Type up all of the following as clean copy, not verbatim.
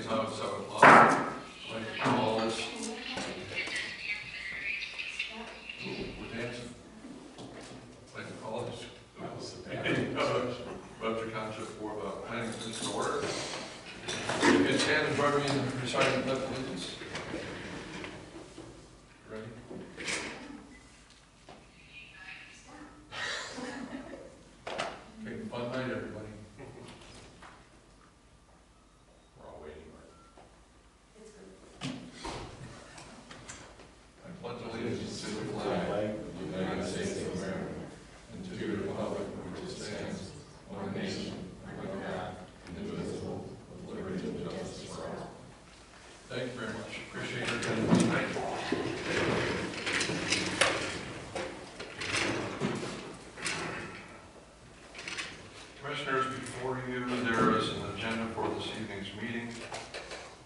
is now at 7 o'clock. I'd like to call this. We're dancing. I'd like to call this Webster Township Board of Planning Commission to order. You can stand and join me in reciting the pledge of allegiance. Ready? Okay, fun night, everybody. We're all waiting, right? It's good. I pledge allegiance to the flag of the United States of America and to the republic which stands one nation, under God, indivisible, with liberty and justice for all. Thank you very much. Appreciate your attendance tonight. Commissioners, before you, there is an agenda for this evening's meeting.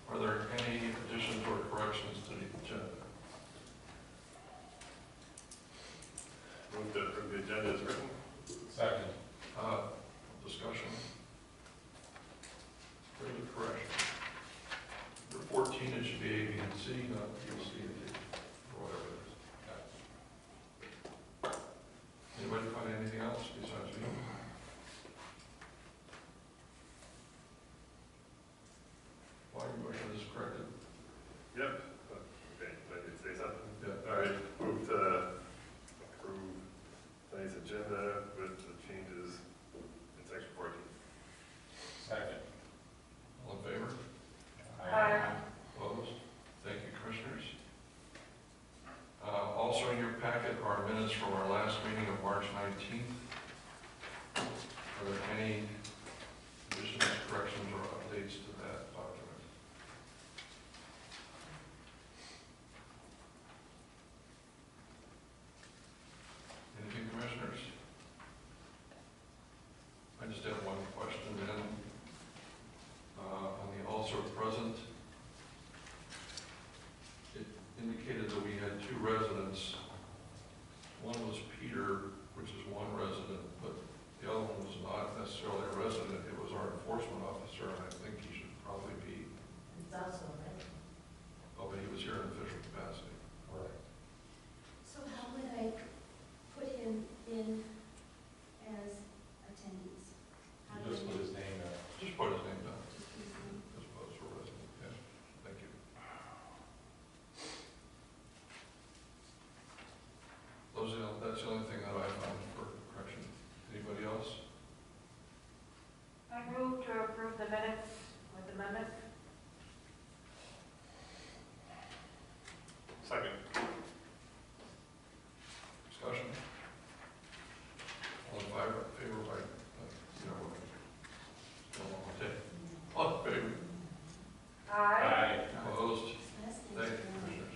Are there any additions or corrections to the agenda? Move to approve the agenda as written. Second. Discussion. Further correction. Number 14, it should be A, B, and C, not B, C, and D, or whatever it is. Anybody find anything else besides me? Why are you motion is corrected? Yep. Okay, I did say something. Yeah. All right, move to approve tonight's agenda with the changes in section 14. Second. All in favor? Aye. Opposed? Thank you, Commissioners. Also in your packet are minutes from our last meeting of March 19th. Are there any additions, corrections, or updates to that document? Anything, Commissioners? I just have one question then. On the also present, it indicated that we had two residents. One was Peter, which is one resident, but the other one was not necessarily a resident. It was our enforcement officer, and I think he should probably be. It's also, right? Oh, but he was here in official capacity. Correct. So how would I put him in as attendees? How You do just I- put his name in. Just put his name down Just his name? as opposed to a resident. Yeah, thank you. That's the only thing that I found for correction. Anybody else? I move to approve the minutes with amendment. Second. Discussion? All in favor, by, all in favor? Aye. Opposed? Last name's Thank you, Brown. Commissioners.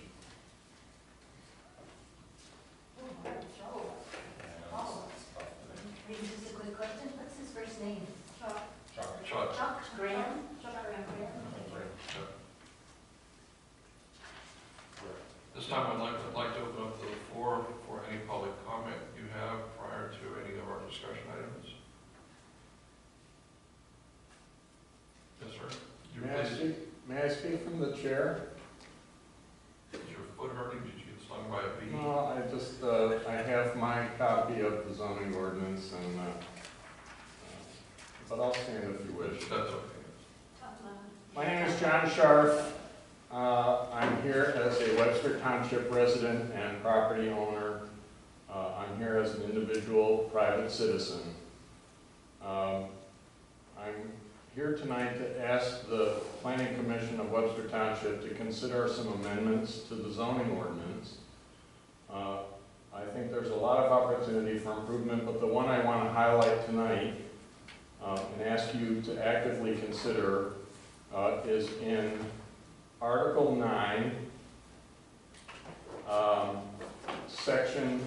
Oh, Joe. Oh. Maybe just a quick question, what's his first name? Chuck. Chuck. Chuck Graham. Chuck Graham. This time I'd like to open up the floor for any public comment you have prior to any of our discussion items. Yes, sir. May I speak from the chair? Is your foot hurting? Did you get stung by a bee? No, I just, I have my copy of the zoning ordinance and, but I'll stand if you wish. That's okay. Talk loud. My name is John Scharf. I'm here as a Webster Township resident and property owner. I'm here as an individual private citizen. I'm here tonight to ask the Planning Commission of Webster Township to consider some amendments to the zoning ordinance. I think there's a lot of opportunity for improvement, but the one I want to highlight tonight and ask you to actively consider is in Article 9, Section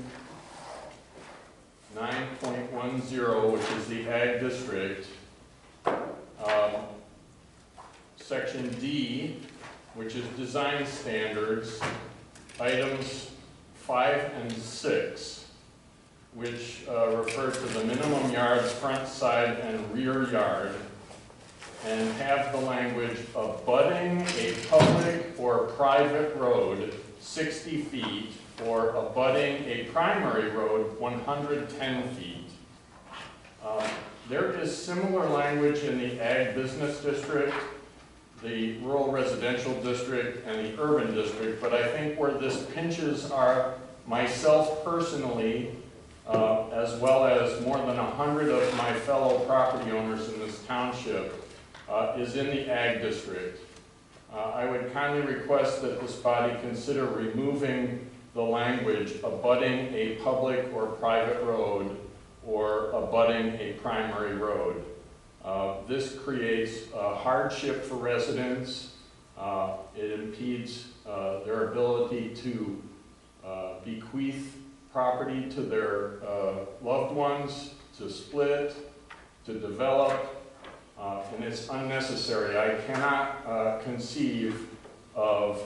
9.10, which is the Ag District. Section D, which is Design Standards, items 5 and 6, which refer to the minimum yards, front, side, and rear yard. and have the language abutting a public or private road 60 feet or abutting a primary road 110 feet. There is similar language in the Ag Business District, the Rural Residential District, and the Urban District, but I think where this pinches are myself personally, as well as more than 100 of my fellow property owners in this township, is in the Ag District. I would kindly request that this body consider removing the language abutting a public or private road or abutting a primary road. This creates a hardship for residents. It impedes their ability to bequeath property to their loved ones, to split, to develop, and it's unnecessary. I cannot conceive of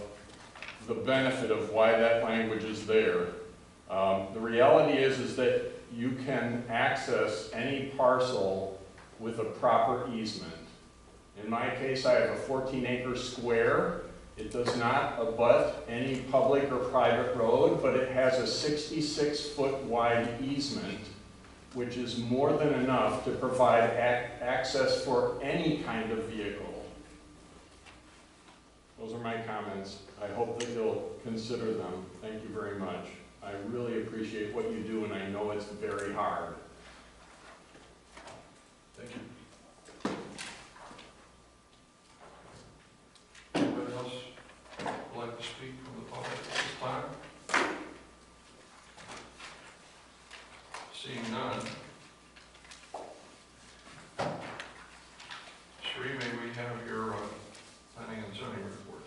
the benefit of why that language is there. The reality is that you can access any parcel with a proper easement. In my case, I have a 14-acre square. It does not abut any public or private road, but it has a 66-foot wide easement, which is more than enough to provide access for any kind of vehicle. Those are my comments. I hope that you'll consider them. Thank you very much. I really appreciate what you do, and I know it's very hard. Thank you. Anybody else would like to speak from the public at this time? Seeing none. Sheree, may we have your planning and zoning report?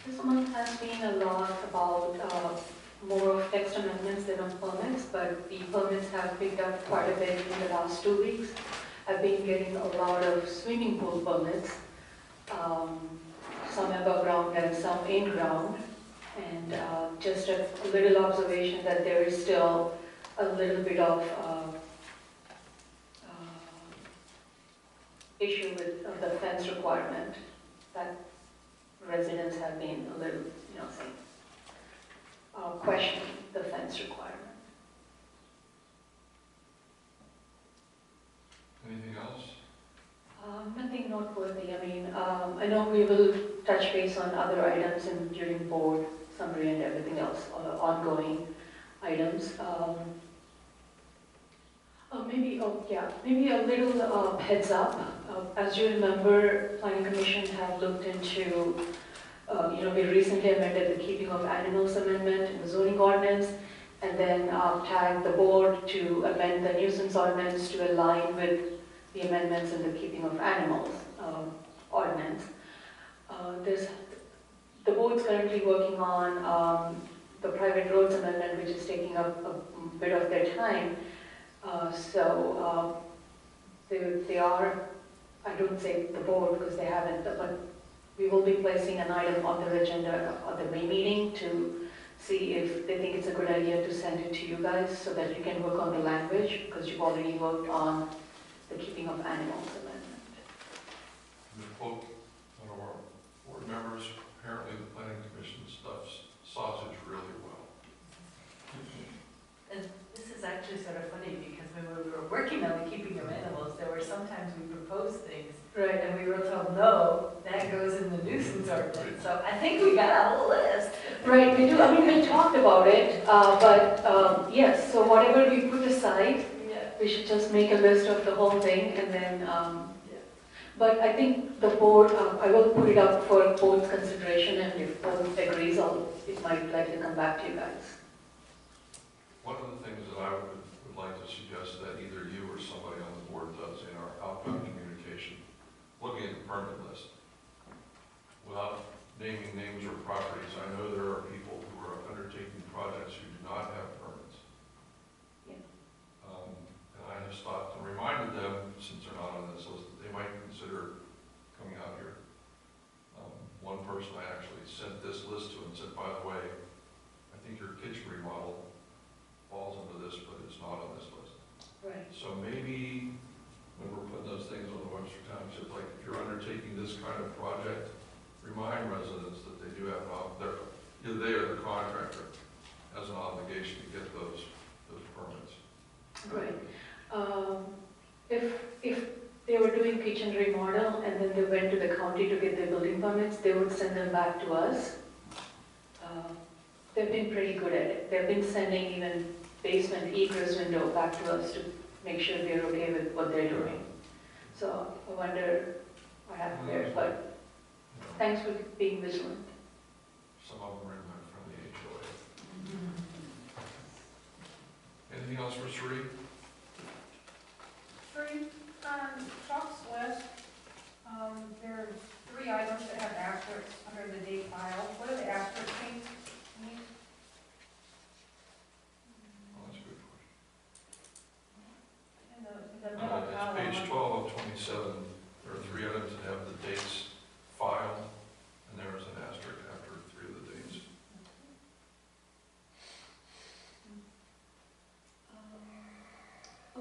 This month has been a lot about more of text amendments than on permits, but the permits have picked up quite a bit in the last 2 weeks. I've been getting a lot of swimming pool permits, some above ground and some in ground, and just a little observation that there is still a little bit of issue with the fence requirement that residents have been a little, saying, questioning the fence requirement. Anything else? Nothing noteworthy. I mean, I know we will touch base on other items during board summary and everything else, ongoing items. Maybe a little heads up. As you remember, Planning Commission have looked into, we recently amended the keeping of animals amendment in the zoning ordinance, and then tagged the board to amend the nuisance ordinance to align with the amendments in the keeping of animals ordinance. The board's currently working on the private roads amendment, which is taking up a bit of their time. They are, I don't say the board because they haven't, but we will be placing an item on their agenda at the May meeting to see if they think it's a good idea to send it to you guys so that you can work on the language, because you've already worked on the keeping of animals amendment. To quote one of our board members, apparently the planning commission stuffs sausage really well. And this is actually sort of funny because when we were working on the keeping of animals, there were sometimes we proposed things. Right. And we were told, no, that goes in the nuisance ordinance. So I think we got a whole list. Right, we do. I mean, we talked about it, but yes, so whatever we put aside, Yeah. we should just make a list of the whole thing and then, but I think the board, I will put it up for board's consideration, and if board agrees, it might likely come back to you guys. One of the things that I would like to suggest that either you or somebody on the board does in our outbound communication, looking at the permit list, without naming names or properties, I know there are people who are undertaking projects who do not have permits. Yeah. And I have stopped and reminded them, since they're not on this list, that they might consider coming out here. One person I actually sent this list to and said, by the way, I think your kitchen remodel falls into this, but it's not on this list. Right. So maybe when we're putting kind of project, remind residents that they do have either they or the contractor has an obligation to get those permits. Right. If they were doing kitchen remodel and then they went to the county to get their building permits, they would send them back to us. They've been pretty good at it. They've been sending even basement egress window back to us to make sure we're okay with what they're doing. So I wonder what happened there, but thanks for being vigilant. Some of them are from the HOA. Anything else for Sri? Three, on Chuck's list, there's 3 items that have asterisks under the date file. What do the asterisks mean? Oh, that's a good question. In the middle column. It's page 12 of 27. There are 3 items that have the dates filed, and there is an asterisk after 3 of the dates.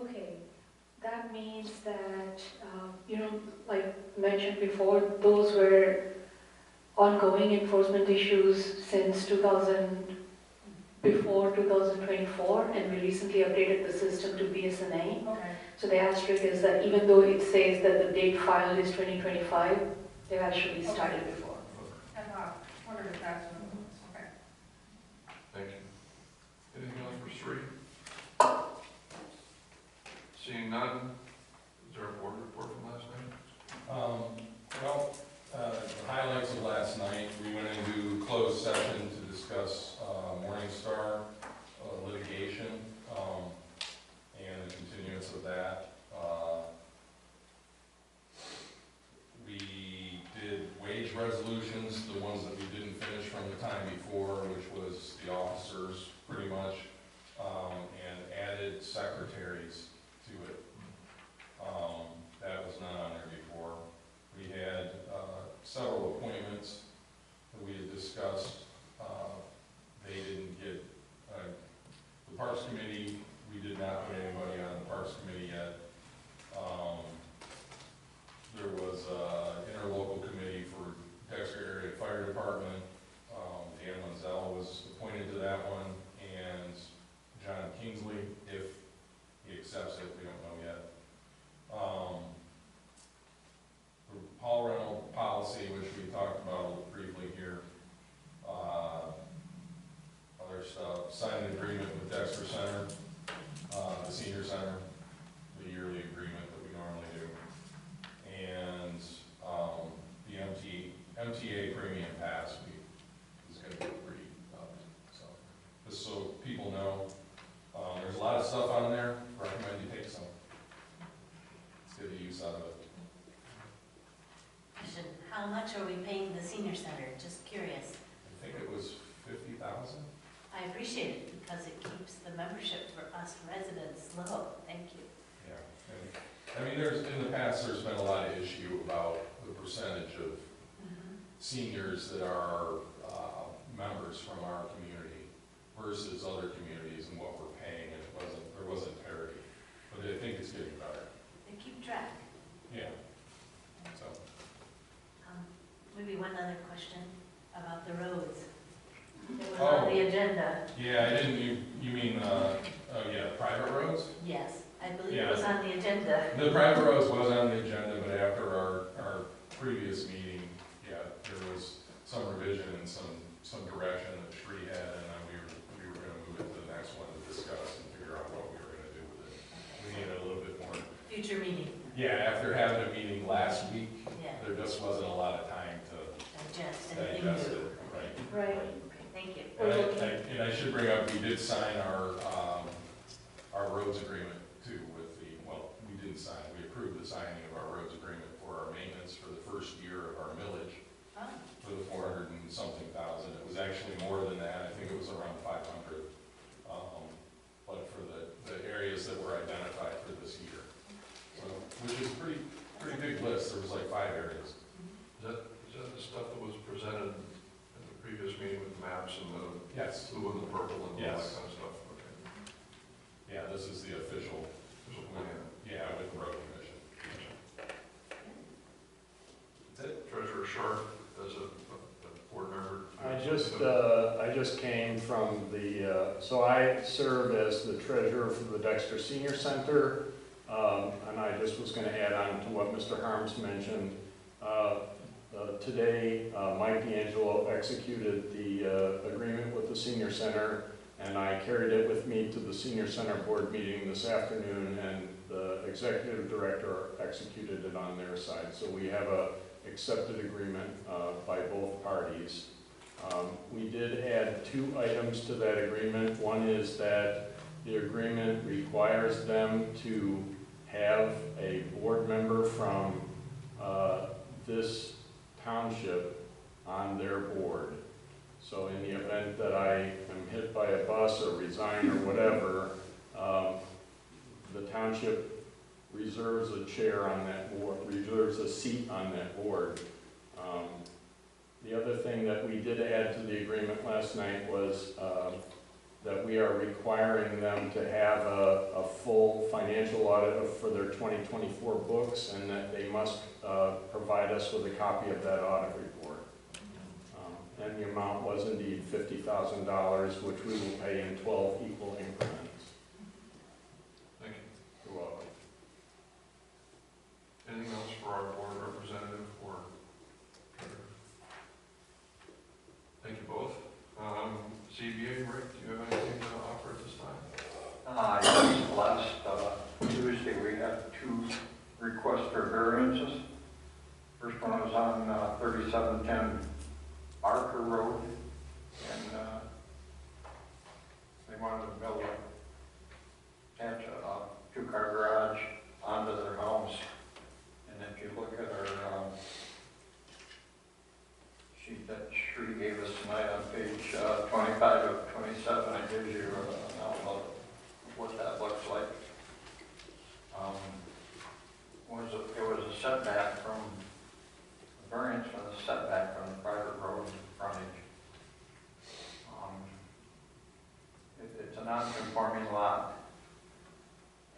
Okay, that means that, like mentioned before, those were ongoing enforcement issues since before 2024, and we recently updated the system to BSNA. Okay. So the asterisk is that even though it says that the date filed is 2025, they've actually started before. I wondered if that's what it was. Okay. Thank you. Anything else for Sri? Seeing none, is there a board report from last night? The highlights of last night, we went into closed session to discuss Morningstar litigation and the continuance of that. We did wage resolutions, the ones that we didn't finish from the time before, which was the officers pretty much, and added secretaries to it. That was not on there before. We had several appointments that we had discussed. They didn't get, the Parks Committee, we did not put anybody on the Parks Committee yet. There was an interlocal committee for Dexter Area Fire Department. Dan Manzel was appointed to that one, and John Kingsley, if he accepts it, we don't know yet. The Paul rental policy, which we talked about briefly here. Other stuff, signed an agreement with Dexter Center, the senior center, the yearly agreement that we normally do. And the MTA premium pass is going to be pretty up. So, just so people know, there's a lot of stuff on there. Recommend you take some. Let's get the use out of it. Question, how much are we paying the senior center? Just curious. I think it was 50,000. I appreciate it because it keeps the membership for us residents low. Thank you. Yeah. And, I mean, in the past, there's been a lot of issue about the percentage of seniors that are members from our community versus other communities and what we're paying, and there wasn't parity. But I think it's getting better. They keep track. Yeah. So. Maybe one other question about the roads. It was on the agenda. Yeah, I didn't, you mean, private roads? Yes, I believe it was on the agenda. The private roads was on the agenda, but after our previous meeting, there was some revision and some direction that Sri had, and then we were gonna move it to the next one to discuss and figure out what we were gonna do with it. We needed a little bit more. Future meeting. Yeah, after having a meeting last week, Yeah. there just wasn't a lot of time to Digest anything digest new. it, right? Right. Okay, thank you. And I should bring up, we did sign our roads agreement too we didn't sign, we approved the signing of our roads agreement for our maintenance for the first year of our millage Oh, for the 400 and something thousand. It was actually more than that, I think it was around 500. But for the areas that were identified for this year. So, which is pretty big list, there was like 5 areas. Is that the stuff that was presented at the previous meeting with the maps and the Yes. blue and the purple and all that Yes. kind of stuff? Okay. Yeah, this is the official, There's a plan. with the road commission. That's it. Treasurer Sharp as a board member? I just came from the, so I serve as the treasurer for the Dexter Senior Center, and I just was going to add on to what Mr. Harms mentioned. Today, Mike D'Angelo executed the agreement with the Senior Center, and I carried it with me to the Senior Center board meeting this afternoon, and the executive director executed it on their side. So we have a accepted agreement by both parties. We did add 2 items to that agreement. One is that the agreement requires them to have a board member from this township on their board. So in the event that I am hit by a bus or resign or whatever, the township reserves a chair on that board, reserves a seat on that board. The other thing that we did add to the agreement last night was that we are requiring them to have a full financial audit for their 2024 books, and that they must provide us with a copy of that audit report. And the amount was indeed $50,000, which we will pay in 12 equal increments. Thank you. You're welcome. Anything else for our board representative or? Thank you both. CBA, Rick, do you have anything to offer at this time? Yes, last Tuesday we had 2 requests for variances. First one was on 3710 Barker Road, and they wanted to build attach a 2-car garage onto their house. And if you look at our sheet that Sri gave us tonight on page 25 of 27, it gives you an outlook of what that looks like. It was a setback from, the variance from the setback from the private road frontage. It's a non-conforming lot,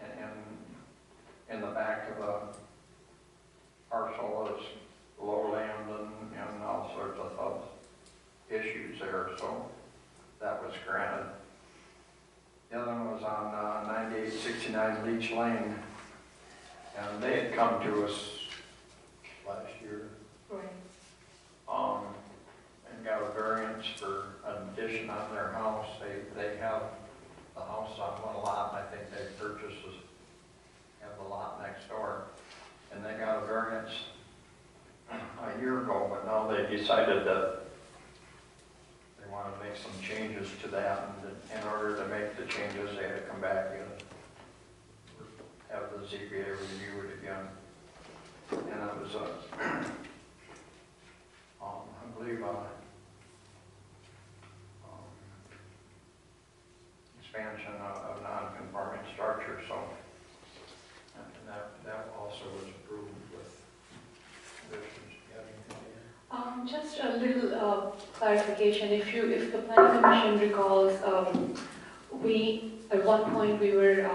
and in the back of the parcel is lowland and all sorts of issues there, so that was granted. The other one was on 9869 Leech Lane, and they had come to us last year. Right. And got a variance for an addition on their house. They have the house on one lot, and I think they purchased have the lot next door. And they got a variance a year ago, but now they decided that they want to make some changes to that, and in order to make the changes, they had to come back and have the ZBA review it again. And it was I believe expansion of non-conforming structure, so and that also was approved with conditions. Do you have anything to add? Just a little clarification. If the planning commission recalls, we at one point we were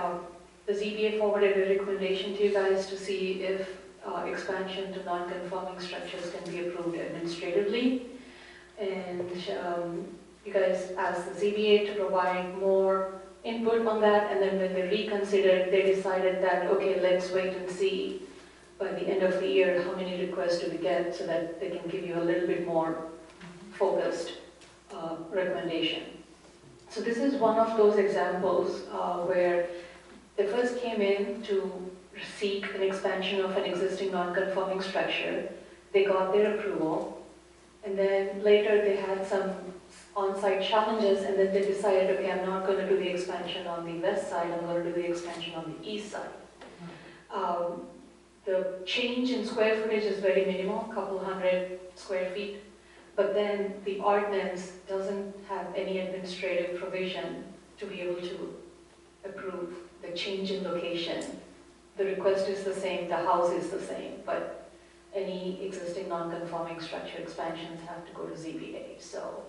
the ZBA forwarded a recommendation to you guys to see if expansion to non-conforming structures can be approved administratively, and you guys asked the ZBA to provide more input on that, and then when they reconsidered, they decided that, okay, let's wait and see by the end of the year how many requests do we get, so that they can give you a little bit more focused recommendation. So this is one of those examples where they first came in to seek an expansion of an existing non-conforming structure. They got their approval, and then later they had some on-site challenges, and then they decided, okay, I'm not going to do the expansion on the west side, I'm going to do the expansion on the east side. The change in square footage is very minimal, a couple hundred square feet, but then the ordinance doesn't have any administrative provision to be able to approve the change in location. The request is the same, the house is the same, but any existing non-conforming structure expansions have to go to ZBA. So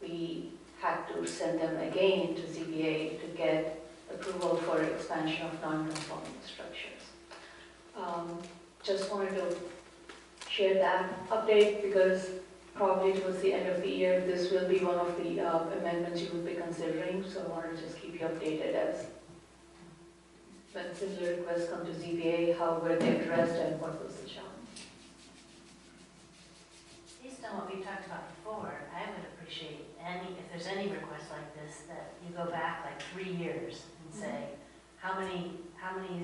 we had to send them again to ZBA to get approval for expansion of non-conforming structures. Just wanted to share that update because probably towards the end of the year, this will be one of the amendments you will be considering, so I wanted to just keep you updated as when similar requests come to ZBA, how were they addressed and what was the challenge. Based on what we talked about before, I would appreciate if there's any request like this, that you go back like 3 years and say, how many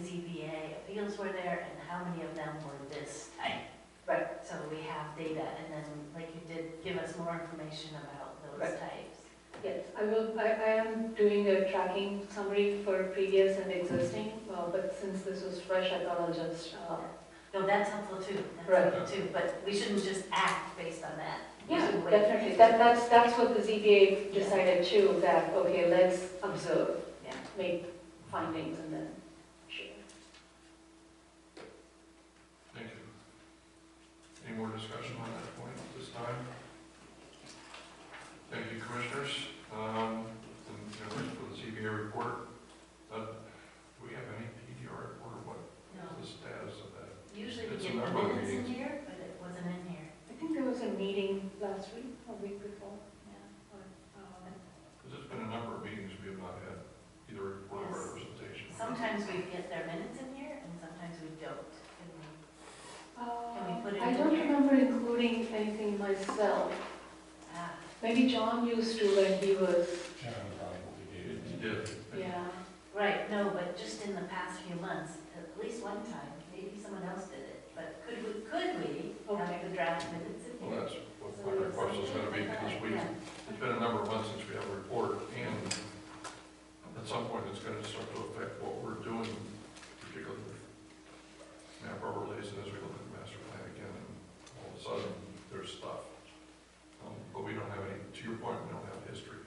ZBA appeals were there and how many of them were this type? Right. So we have data, and then, like you did, give us more information about those Right. types. Yes, I am doing a tracking summary for previous and existing, but since this was fresh, I thought I'll just, No, that's helpful too, Right. helpful too, but we shouldn't just act based on that. We yeah, should wait. definitely. That's what the ZBA decided too, that, okay, let's observe, Yeah. make findings and then share. Thank you. Any more discussion on that point at this time? Thank you, commissioners. And members for the ZBA report. Do we have any PDR report or what No. is the status of that? Usually we It's get a the number of minutes in meetings. here, but it wasn't in here. I think there was a meeting last week, or week before. Yeah. Because it's been a number of meetings we have not had either report or Yes. representation. Sometimes we get their minutes in here, and sometimes we don't. Can we put it I in don't here? remember including anything myself. Maybe John used to when he was, John probably gave He it. did. yeah. Right, no, but just in the past few months, at least one time, maybe someone else did it, but could we Okay. have the draft minutes in Well, here? that's what my request is going to be, because it's been a number of months since we have a report, and at some point, it's going to start to affect what we're doing, particularly with map overlays, and as we look at the master plan again, and all of a sudden, there's stuff. But we don't have any, to your point, we don't have history.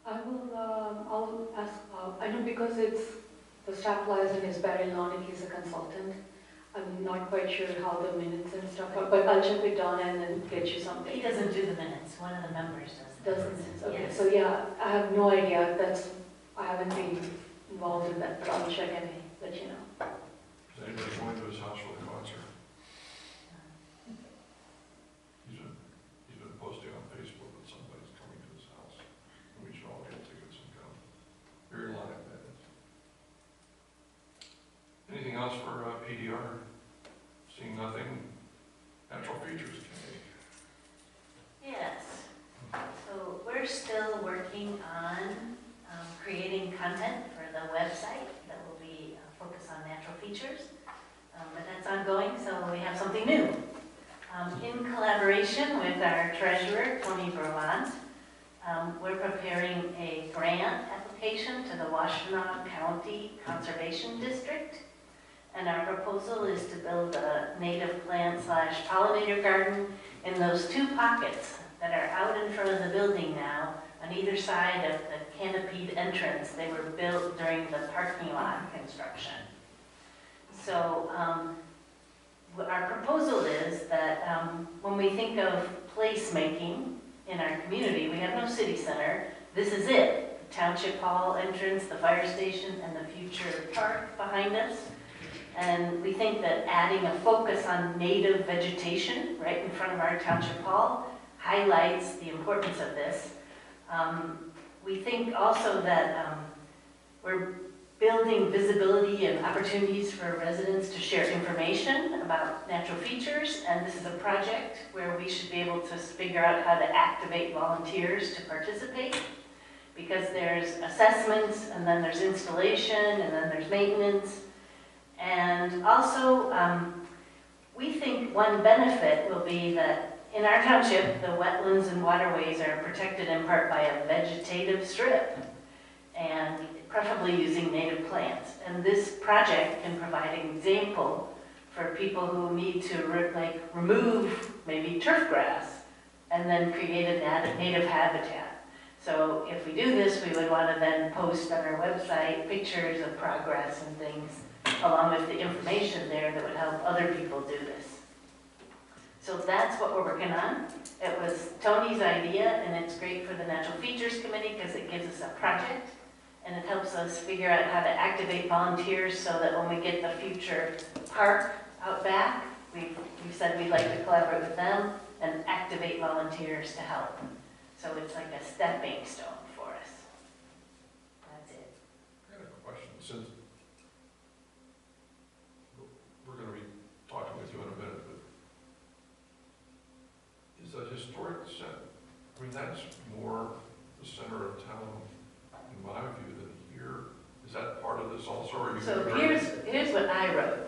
I will, I'll ask, I know because it's, the staff liaison is Barry Lonick, he's a consultant. I'm not quite sure how the minutes and stuff are, but I'll check with Donna and then get you something. He doesn't do the minutes, one of the members does. Doesn't, okay, Yes. so yeah, I have no idea, I haven't been involved in that, but I'll check and let you know. Is anybody going to his house for the concert? He's been posting on Facebook that somebody's coming to his house, and we should all get tickets and come. Very live, that is. Anything else for PDR? Seeing nothing, natural features committee. Yes, so we're still working on creating content for the website that will be focused on natural features. But that's ongoing, so we have something new. In collaboration with our treasurer, Tony Vermont, we're preparing a grant application to the Washtenaw County Conservation District. And our proposal is to build a native plant / pollinator garden in those 2 pockets that are out in front of the building now, on either side of the canopied entrance. They were built during the parking lot construction. So our proposal is that when we think of placemaking in our community, we have no city center. This is it. The Township Hall entrance, the fire station, and the future park behind us. And we think that adding a focus on native vegetation right in front of our Township Hall highlights the importance of this. We think also that we're building visibility and opportunities for residents to share information about natural features, and this is a project where we should be able to figure out how to activate volunteers to participate, because there's assessments, and then there's installation, and then there's maintenance. And also, we think one benefit will be that in our township, the wetlands and waterways are protected in part by a vegetative strip, and preferably using native plants. And this project can provide an example for people who need to remove maybe turf grass and then create a native habitat. So if we do this, we would want to then post on our website pictures of progress and things, along with the information there that would help other people do this. So that's what we're working on. It was Tony's idea, and it's great for the Natural Features Committee because it gives us a project, and it helps us figure out how to activate volunteers so that when we get the future park out back, we've said we'd like to collaborate with them and activate volunteers to help. So it's like a stepping stone for us. That's it. I got a question, since we're gonna be talking with you in a minute, but is the historic center, I mean, that's more the center of town, in my view, than here. Is that part of this also, or are you? So here's what I wrote.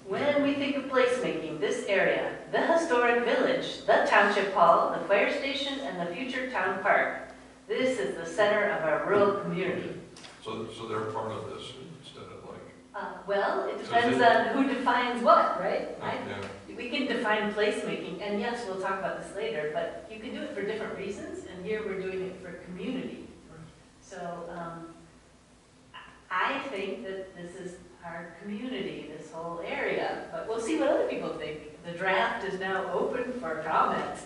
When we think of placemaking, this area, the historic village, the township hall, the fire station, and the future town park. This is the center of our rural community. So they're part of this instead of like, Well, it depends on who defines what, right? yeah, We can define placemaking, and yes, we'll talk about this later, but you can do it for different reasons, and here we're doing it for community. So I think that this is our community, this whole area, but we'll see what other people think. The draft is now open for comment,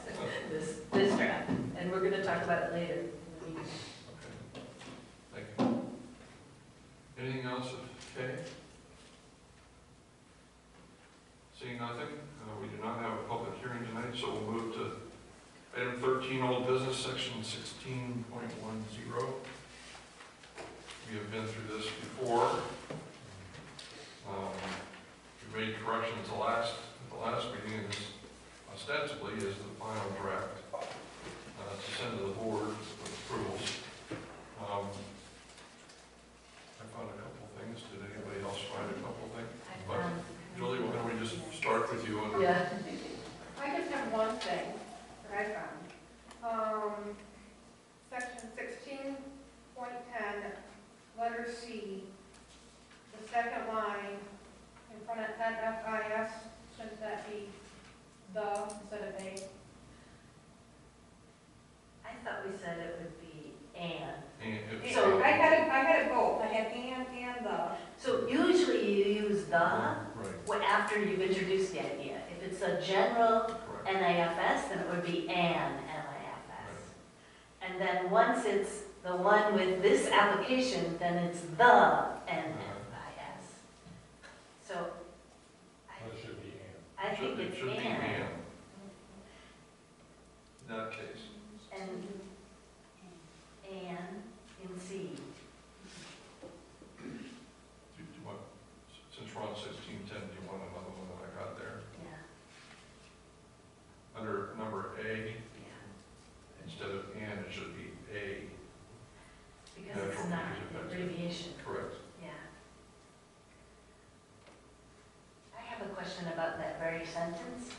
this draft, and we're gonna talk about it later in the meeting. okay, thank you. Anything else of Kay? Seeing nothing, we do not have a public hearing tonight, so we'll move to item 13, old business, section 16.10. We have been through this before. We made corrections at the last meeting, and this ostensibly is the final draft to send to the board with approvals. I found a couple things. Did anybody else find a couple things? Julie, why don't we just start with you? Yeah. I just have one thing that I found. Section 16.10, letter C, the second line in front of FIS, shouldn't that be the instead of a? I thought we said it would be and. So I had it both. I had and the. So usually you use the Right. after you've introduced the idea. If it's a general Correct. NIFS, then it would be an NIFS. And then once it's the one with this application, then it's the NFIS. So That should be and. I think it's should be and. In that case. And in C. Do you want, since we're on 16.10, do you want another one that I got there? Yeah, Under number A, yeah. instead of and, it should be A. Because it's Natural not features an affected. abbreviation. Correct. Yeah. I have a question about that very sentence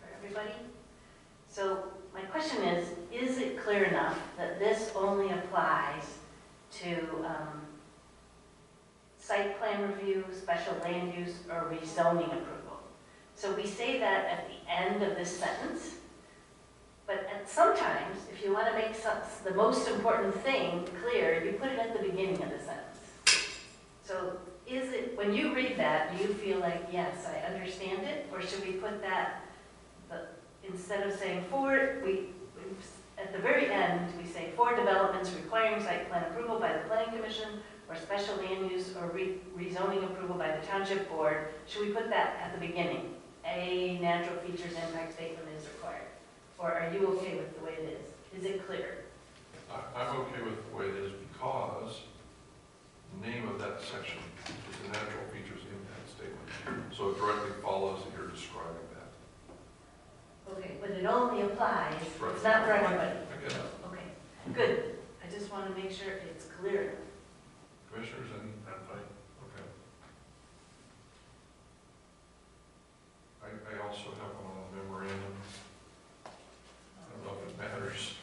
for everybody. So my question is it clear enough that this only applies to site plan review, special land use, or rezoning approval? So we say that at the end of this sentence, but sometimes, if you want to make the most important thing clear, you put it at the beginning of the sentence. So is it, when you read that, do you feel like, yes, I understand it? Or should we put that, instead of saying at the very end, we say for developments requiring site plan approval by the planning commission or special land use or rezoning approval by the township board, should we put that at the beginning? A natural features impact statement is required. Or are you okay with the way it is? Is it clear? I'm okay with the way it is because the name of that section is the natural features impact statement. So it directly follows that you're describing that. Okay, but it only applies, Right. it's not for everybody. I get it. Okay, good. I just want to make sure it's clear. Commissioners, any? I'm fine. Okay. I also have one on the memorandum. I don't know if it matters.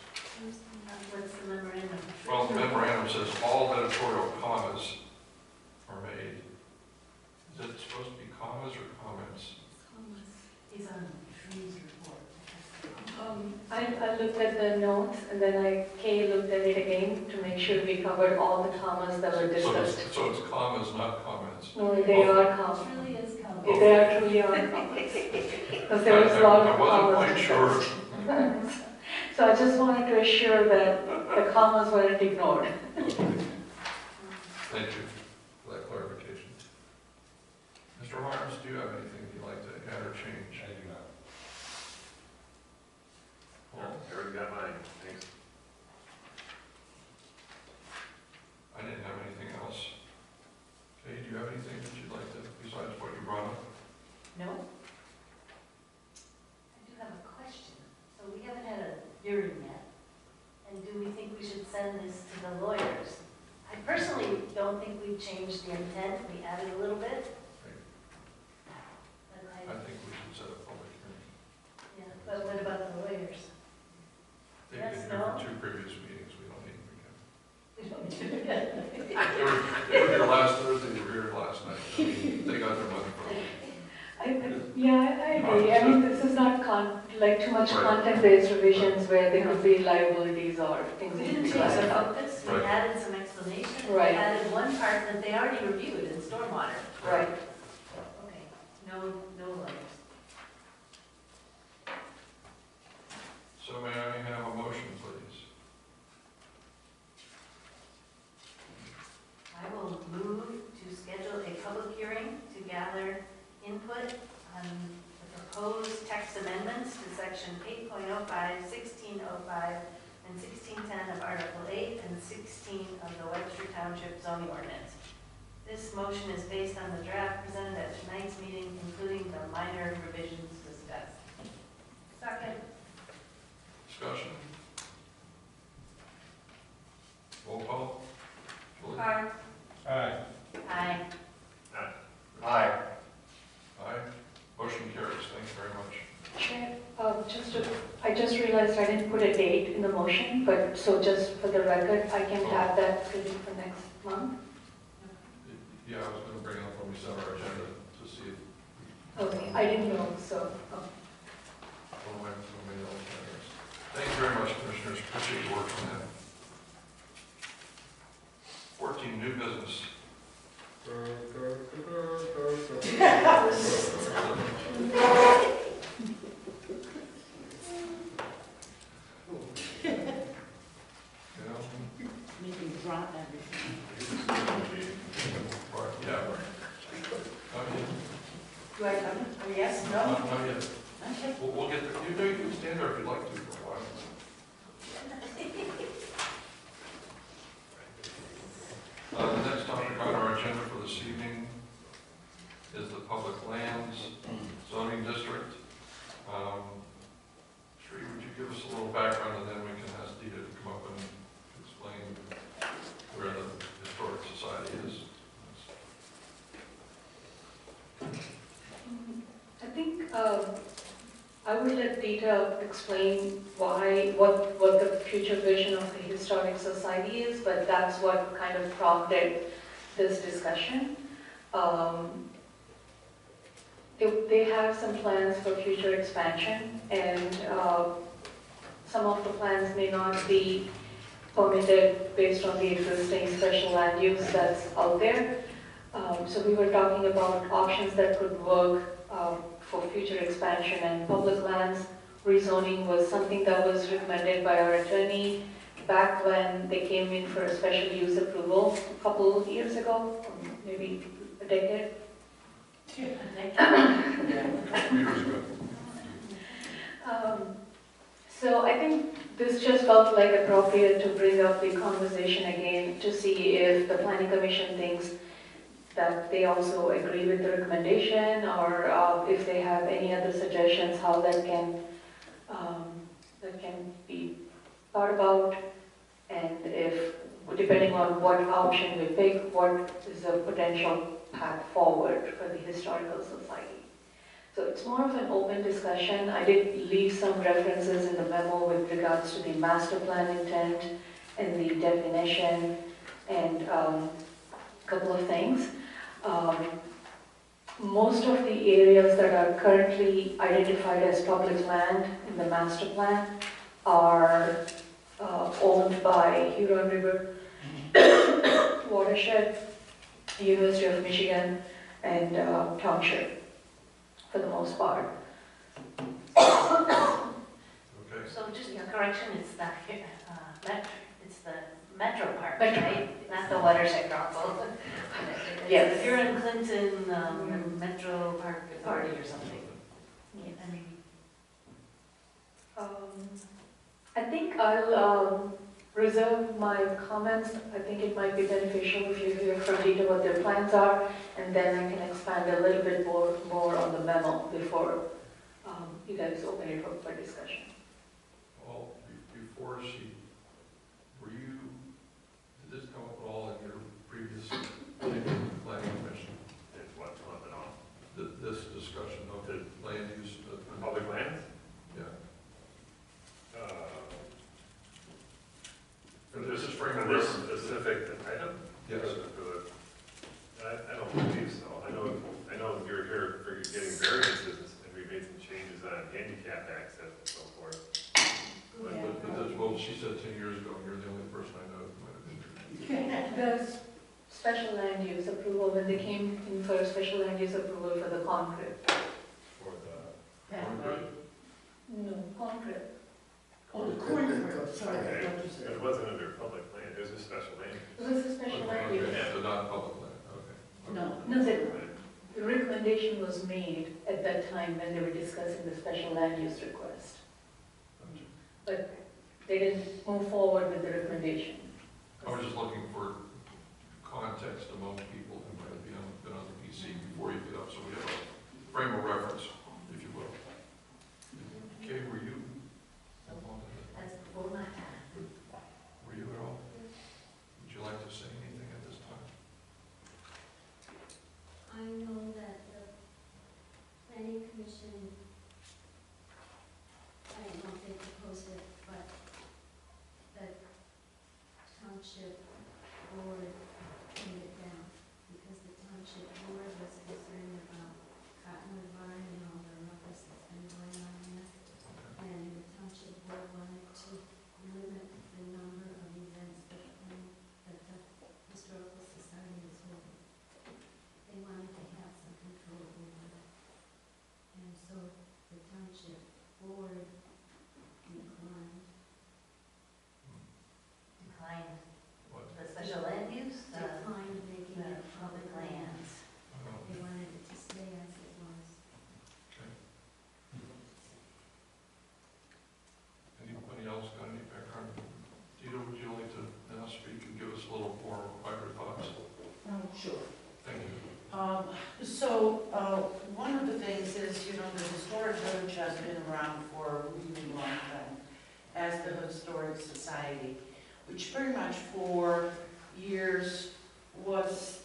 What's the memorandum? Well, the memorandum says all editorial commas are made. Is it supposed to be commas or comments? He's on trees report. I looked at the notes and then Kay looked at it again to make sure we covered all the commas that were discussed. So it's commas, not comments. No, they are commas. Truly is coming. They are truly are commas. Because there was a lot of I wasn't commas. quite sure. discussed. So I just wanted to assure that the commas weren't ignored. Thank you for that clarification. Mr. Harms, do you have anything you'd like to add or change? I do not. Paul? I already got mine, thanks. I didn't have anything else. Kay, do you have anything that you'd like to, besides what you brought up? No? I do have a question. So we haven't had a hearing yet, and do we think we should send this to the lawyers? I personally don't think we've changed the intent, we added a little bit. But I think we should set a public hearing. yeah, but what about the lawyers? They've Yes, been here no? for 2 previous meetings, we don't need them again. We don't do that. They were here last Thursday, they were here last night. I mean, they got their money from it. I agree. I mean, this is not like too much Right. content-based revisions where there could be liabilities or things. We that didn't need to change the be clarified. focus, we Right. added some explanation. We Right. added one part that they already reviewed in stormwater. Right. Okay, no lawyers. So may I have a motion, please? I will move to schedule a public hearing to gather input on the proposed text amendments to section 8.05, 1605, and 1610 of Article 8 and 16 of the Webster Township zoning ordinance. This motion is based on the draft presented at tonight's meeting, including the minor revisions discussed. Second. Discussion? Roll call? Julie? Aye. Aye. Aye. Aye. Aye. Motion carries. Thank you very much. Chair, I just realized I didn't put a date in the motion, but so just for the record, I can have that scheduled for next month. Yeah, I was going to bring it up when we set our agenda to see if Okay, I didn't know, so. one of my alternatives. Thank you very much, Commissioners. Appreciate your work on that. 14, new business. You know? Make him drop everything. Right, yeah, right. Not yet. Do I come? Oh, yes, no? Not yet. Okay. We'll get there. You know, you can stand there if you'd like to for a while. The next topic on our agenda for this evening is the public lands zoning district. Sri, would you give us a little background, and then we can ask Dita to come up and explain where the Historic Society is? I think I would let Dita explain what the future vision of the Historic Society is, but that's what kind of prompted this discussion. They have some plans for future expansion, and some of the plans may not be permitted based on the existing special land use that's out there. So we were talking about options that could work for future expansion, and public lands rezoning was something that was recommended by our attorney back when they came in for a special use approval a couple of years ago, or maybe a decade. Years ago. So I think this just felt like appropriate to bring up the conversation again to see if the planning commission thinks that they also agree with the recommendation, or if they have any other suggestions how that can be thought about, and if, depending on what option we pick, what is the potential path forward for the Historical Society. So it's more of an open discussion. I did leave some references in the memo with regards to the master plan intent and the definition and a couple of things. Most of the areas that are currently identified as public land in the master plan are owned by Huron River Watershed, University of Michigan, and Township, for the most part. Okay. So just a correction, it's the, it's the metro part, Metro. right? Not the watershed Rockville. Yes. If you're in Clinton, Metro Park Authority or something. think I'll reserve my comments. I think it might be beneficial if you hear from Dita what their plans are, and then I can expand a little bit more on the memo before you guys open it up for discussion. Well, before did this come up at all in your previous planning commission? It's what, up and off. This discussion of the land use? Public lands? Yeah. For This is frame for of this reference. specific item? Yes. I don't believe so. I know you're here for getting variances, and we made some changes on handicap access and so forth. Well, she said 10 years ago, and you're the only person I know who might have been there. The special land use approval, when they came in for a special land use approval for the concrete. For the, No, concrete. Oh, the corn, sorry. okay, what was but it? it wasn't under public land, it was a special land. It was a special land use. Okay, so not public land, okay. No. No, the recommendation was made at that time when they were discussing the special land use request. But they didn't move forward with the recommendation. I was just looking for context among people who might have been on the PC before you get up, so we have a frame of reference, if you will. Kay, were you? That's before my time. Were you at all? Would you like to say anything at this time? I know that the planning commission, I don't know if they proposed it, but the township board turned it down because the township board was concerned about Cottonwood Barn and all the ruckus that's been going on there. And the township board wanted to limit the number of events that the historical society was holding. They wanted to have some control over it. And so the township board declined. Declined What? the special land use, Declined making the it public lands. They wanted it to stay as it was. Anybody else got any background? Dita, would you like to now speak and give us a little more of your thoughts? Oh, sure. Thank you. One of the things is, you know, the historic village has been around for a really long time as the historic society, which pretty much for years was,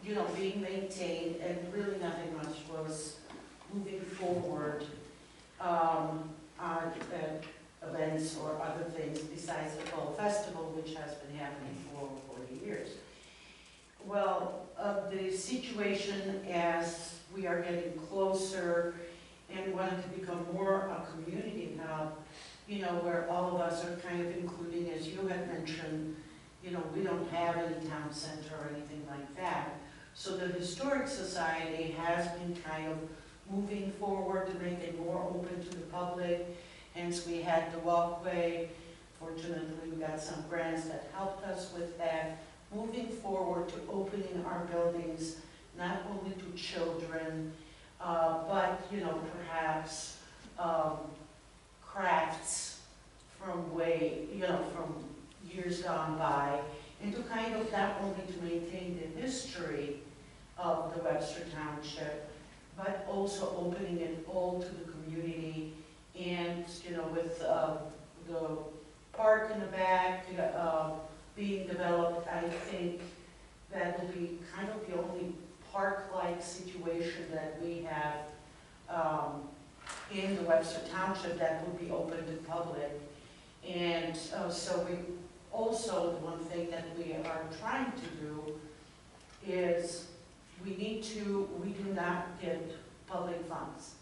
you know, being maintained and really nothing much was moving forward on events or other things besides the fall festival, which has been happening for over 40 years. Well, the situation as we are getting closer and wanting to become more a community hub, you know, where all of us are kind of including, as you had mentioned, you know, we don't have any town center or anything like that. So the Historic Society has been kind of moving forward to make it more open to the public. Hence, we had the walkway. Fortunately, we got some grants that helped us with that. Moving forward to opening our buildings, not only to children, but, you know, perhaps crafts from from years gone by, and to kind of not only to maintain the history of the Webster Township, but also opening it all to the community, and, you know, with the park in the back being developed, I think that will be kind of the only park-like situation that we have in the Webster Township that will be open to public. And so we also, the one thing that we are trying to do is we do not get public funds.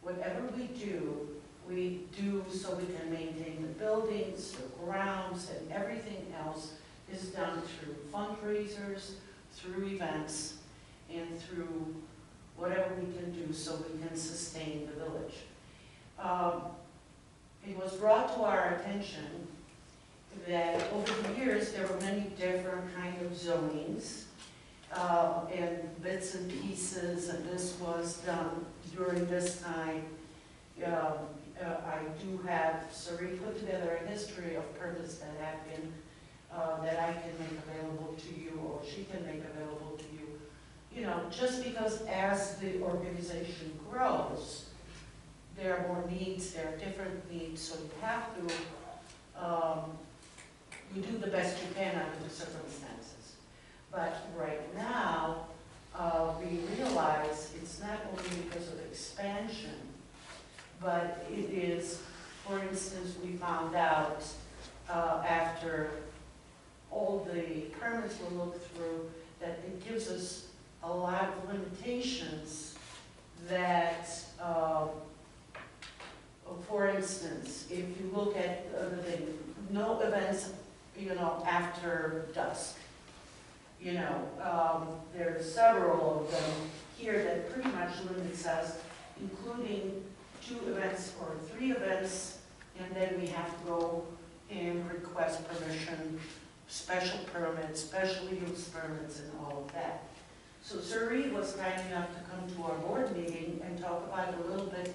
Whatever we do so we can maintain the buildings, the grounds, and everything else is done through fundraisers, through events, and through whatever we can do so we can sustain the village. It was brought to our attention that over the years there were many different kind of zonings and bits and pieces, and this was done during this time. I do have, Sari put together a history of permits that have been, that I can make available to you, or she can make available to you. You know, just because as the organization grows, there are more needs, there are different needs, so you have to, you do the best you can under the circumstances. But right now, we realize it's not only because of expansion, but it is, for instance, we found out after all the permits were looked through, that it gives us a lot of limitations that, for instance, if you look at the thing, no events, you know, after dusk. You know, there are several of them here that pretty much limits us, including 2 events or 3 events, and then we have to go and request permission, special permits, special use permits, and all of that. So Sir Reed was kind enough to come to our board meeting and talk about a little bit,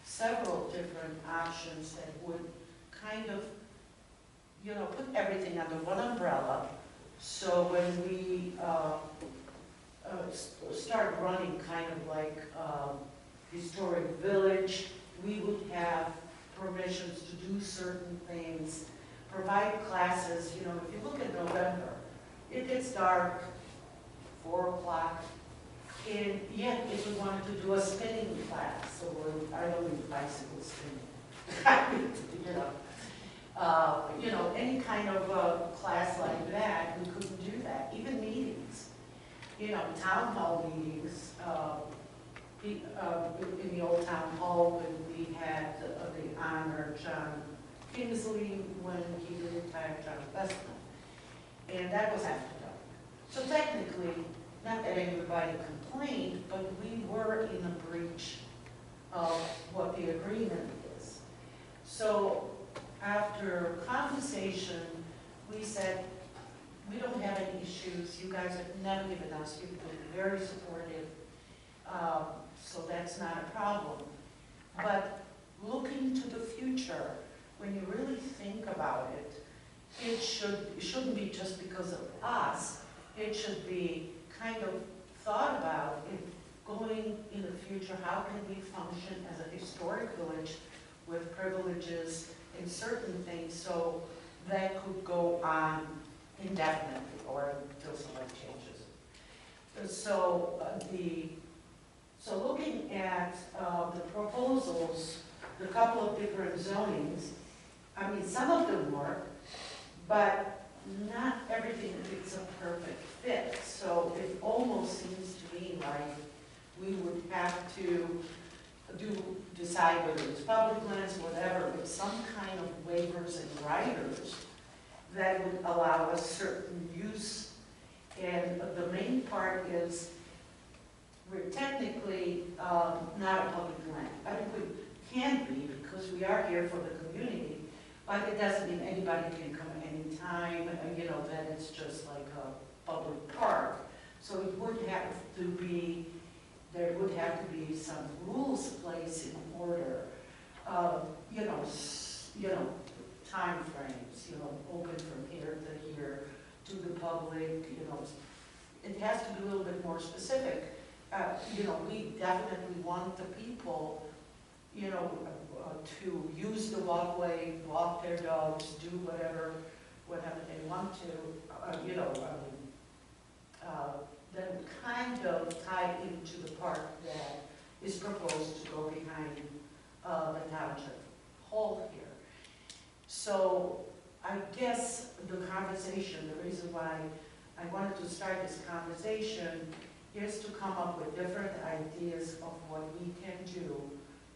several different options that would kind of, you know, put everything under one umbrella. So when we start running kind of like historic village, we would have permissions to do certain things, provide classes. You know, if you look at November, it gets dark, 4 o'clock, and yet if we wanted to do a spinning class, or I don't mean bicycle spinning, you know, any kind of class like that, we couldn't do that. Even meetings, you know, town hall meetings, in the old town hall when we had the honor John Kingsley when he retired, John Westman, and that was after dark. So technically, not that anybody complained, but we were in a breach of what the agreement is. So after conversation, we said, we don't have any issues. You guys have never given us, you've been very supportive. So that's not a problem. But looking to the future, when you really think about it, it shouldn't be just because of us. It should be kind of thought about in going in the future, how can we function as a historic village with privileges and certain things, so that could go on indefinitely or until somebody changes it. So looking at the proposals, the couple of different zonings, I mean, some of them work, but not everything is a perfect fit. So it almost seems to me like we would have to decide whether it's public lands, whatever, with some kind of waivers and riders that would allow us certain use. And the main part is we're technically not a public land. I think we can be because we are here for the community, but it doesn't mean anybody can come anytime, you know, that it's just like a public park. So it would have to be, there would have to be some rules placed in order, you know, time frames, you know, open from here to here to the public, you know. It has to be a little bit more specific. You know, we definitely want the people, you know, to use the walkway, walk their dogs, do whatever they want to, you know, then kind of tie into the park that is proposed to go behind the township hall here. So I guess the conversation, the reason why I wanted to start this conversation is to come up with different ideas of what we can do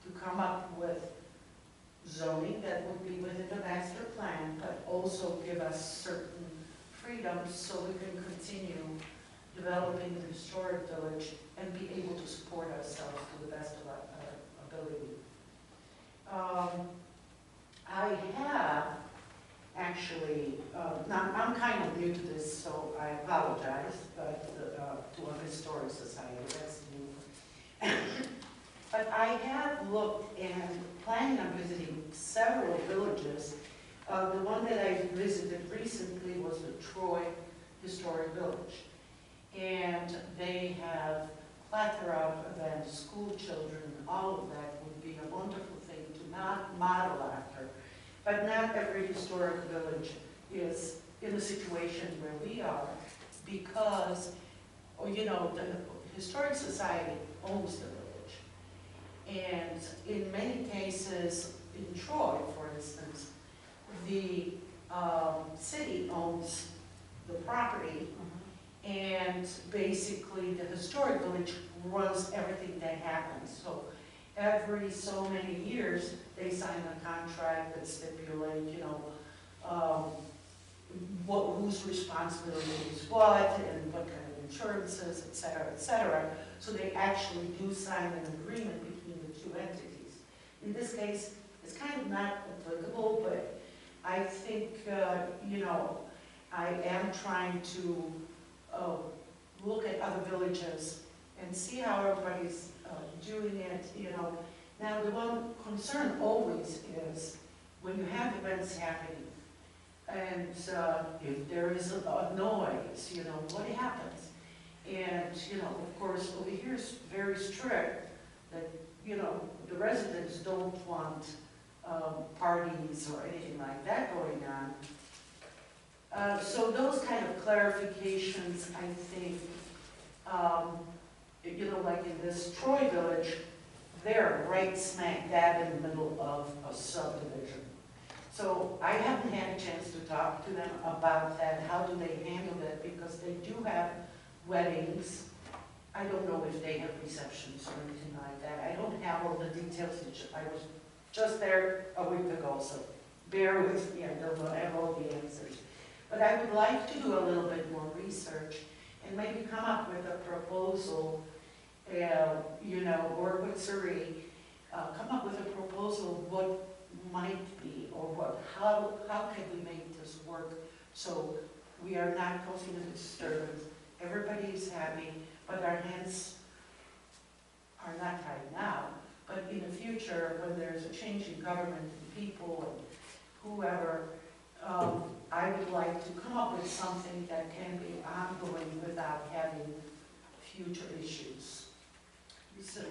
to come up with zoning that would be within the master plan, but also give us certain freedoms so we can continue developing the historic village and be able to support ourselves to the best of our ability. I have actually, now I'm kind of new to this, so I apologize, but to a historic society, that's new. But I have looked and planning on visiting several villages The one that I visited recently was the Troy Historic Village. And they have plethora of events, school children, all of that would be a wonderful thing to not model after. But not every historic village is in a situation where we are, because, you know, the Historic Society owns the village. And in many cases, in Troy, for instance, the city owns the property, and basically the historic village runs everything that happens. So every so many years, they sign a contract that stipulate, you know, whose responsibility is what, and what kind of insurances, et cetera, et cetera. So they actually do sign an agreement between the two entities. In this case, it's kind of not applicable, but I think, you know, I am trying to look at other villages and see how everybody's doing it, you know. Now, the one concern always is when you have events happening, and if there is a noise, you know, what happens? And, you know, of course, over here is very strict that, you know, the residents don't want parties or anything like that going on. So those kind of clarifications, I think, you know, like in this Troy village, they're right smack dab in the middle of a subdivision. So I haven't had a chance to talk to them about that. How do they handle that? Because they do have weddings. I don't know if they have receptions or anything like that. I don't have all the details. I was just there a week ago, so bear with me. I don't have all the answers. But I would like to do a little bit more research and maybe come up with a proposal, you know, work with Surrey, come up with a proposal of what might be, or what, how can we make this work so we are not causing a disturbance, everybody is happy, but our hands are not tied now. But in the future, when there's a change in government and people and whoever, I would like to come up with something that can be ongoing without having future issues. So,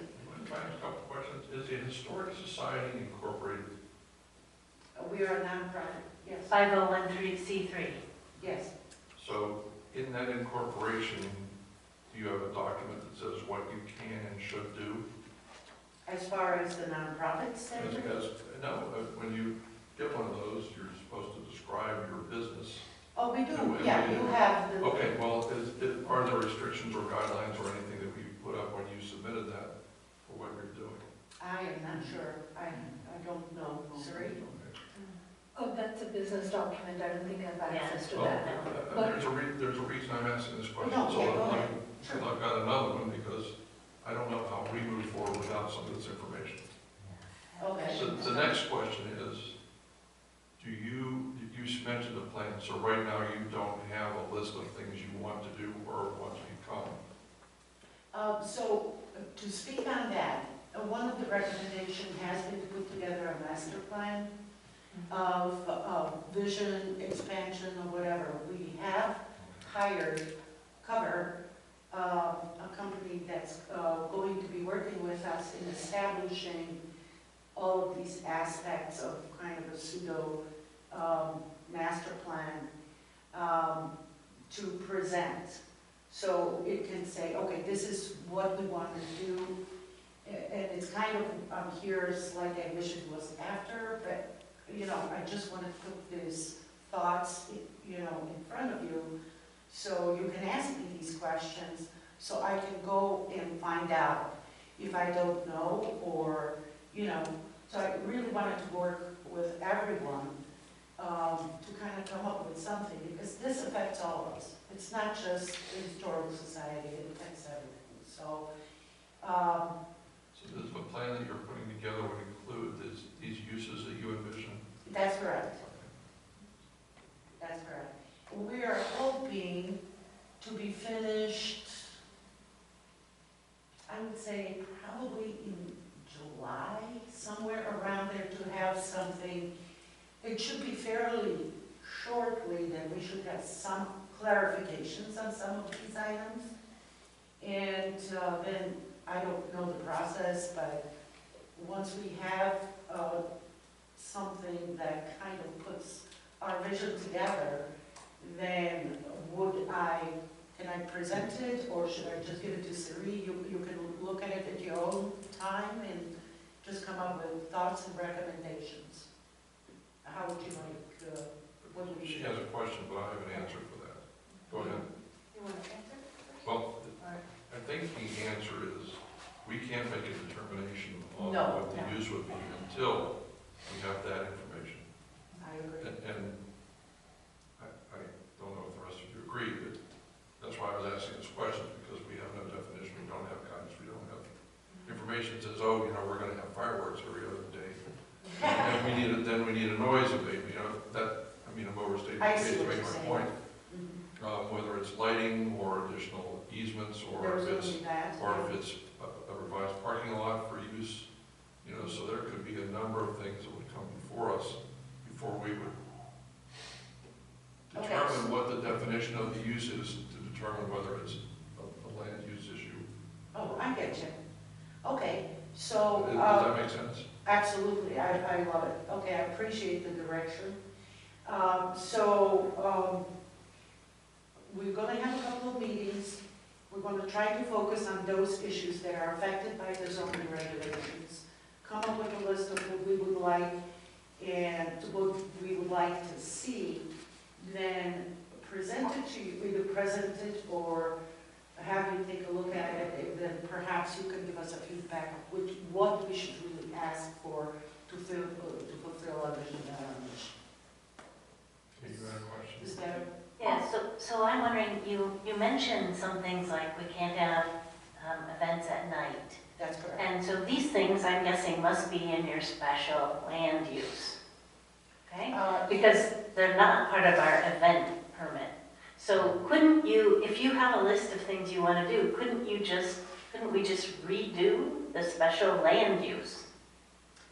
If I ask a couple questions, is the Historic Society incorporated? we are a nonprofit, yes, 5013C3. yes. So in that incorporation, do you have a document that says what you can and should do? As far as the nonprofit standard? When you get one of those, you're supposed to describe your business. Oh, we do, And yeah, you have the. Okay, well, are there restrictions or guidelines or anything that we put up when you submitted that for what you're doing? I am not sure, I don't know, sorry. Oh, that's a business document, I don't think I have access to Well, that. there's a reason I'm asking this question. No, yeah, go ahead. So I've got another one because I don't know how we move forward without some of this information. Okay. So the next question is, you mentioned the plan, so right now you don't have a list of things you want to do or want to become. So to speak on that, one of the recommendations has been to put together a master plan of vision, expansion, or whatever. We have hired a company that's going to be working with us in establishing all of these aspects of kind of a pseudo master plan to present. So it can say, okay, this is what we want to do. And it's kind of here, like I wish it was after, but you know, I just want to put these thoughts, you know, in front of you, so you can ask me these questions, so I can go and find out if I don't know, or, you know, so I really wanted to work with everyone to kind of come up with something, because this affects all of us. It's not just the Historical Society, it affects everything. So, So the plan that you're putting together would include these uses that you envision? that's correct. That's correct. We are hoping to be finished, I would say probably in July, somewhere around there, to have something it should be fairly shortly that we should have some clarifications on some of these items. And then, I don't know the process, but once we have something that kind of puts our vision together, then can I present it, or should I just give it to Siri? You can look at it at your own time and just come up with thoughts and recommendations. How would you like, what do She you? has a question, but I have an answer for that. Go ahead. You want to answer first? Well, Or- I think the answer is, we can't make a determination on No, what the no. use would be until we have that information. I agree. And I don't know if the rest of you agree, but that's why I was asking this question, because we have no definition, we don't have guidance, we don't have information that says, oh, you know, we're gonna have fireworks every other day. And then we need a noise abatement, you know, I'm overstating the I case see to what make you're my saying. point. Mhm. Whether it's lighting or additional easements, or There was if it's, only that. or if it's a revised parking lot for use, you know, so there could be a number of things that would come before us, before we would Okay. determine what the definition of the use is, to determine whether it's a land use issue. Oh, I get you. Okay, so. Does that make sense? Absolutely, I love it. Okay, I appreciate the direction. We're gonna have a couple of meetings. We're gonna try to focus on those issues that are affected by the zoning regulations. Come up with a list of what we would like and what we would like to see. Then present it to you, either present it or have you take a look at it. And then perhaps you can give us a feedback of what we should really ask for to fulfill our vision and our mission. Okay, you have a question? Is that? Yeah, so I'm wondering, you mentioned some things like we can't have events at night. That's correct. And so these things, I'm guessing, must be in your special land use, okay? Because they're not part of our event permit. So couldn't you, if you have a list of things you want to do, couldn't we just redo the special land use?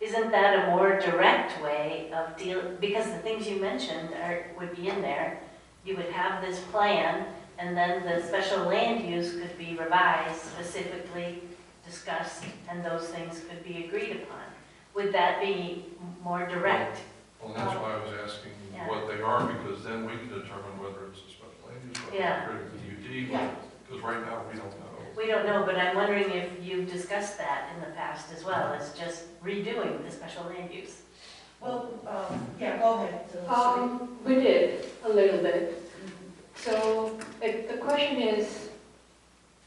Isn't that a more direct way of dealing, because the things you mentioned would be in there, you would have this plan, and then the special land use could be revised, specifically discussed, and those things could be agreed upon. Would that be more direct? Well, that's why I was asking Yeah. what they are, because then we can determine whether it's a special land use, whether Yeah. it's a PUD, Yeah. because right now we don't know. We don't know, but I'm wondering if you've discussed that in the past as well, as just redoing the special land use. Well, yeah, go ahead. Sorry. We did a little bit. So the question is,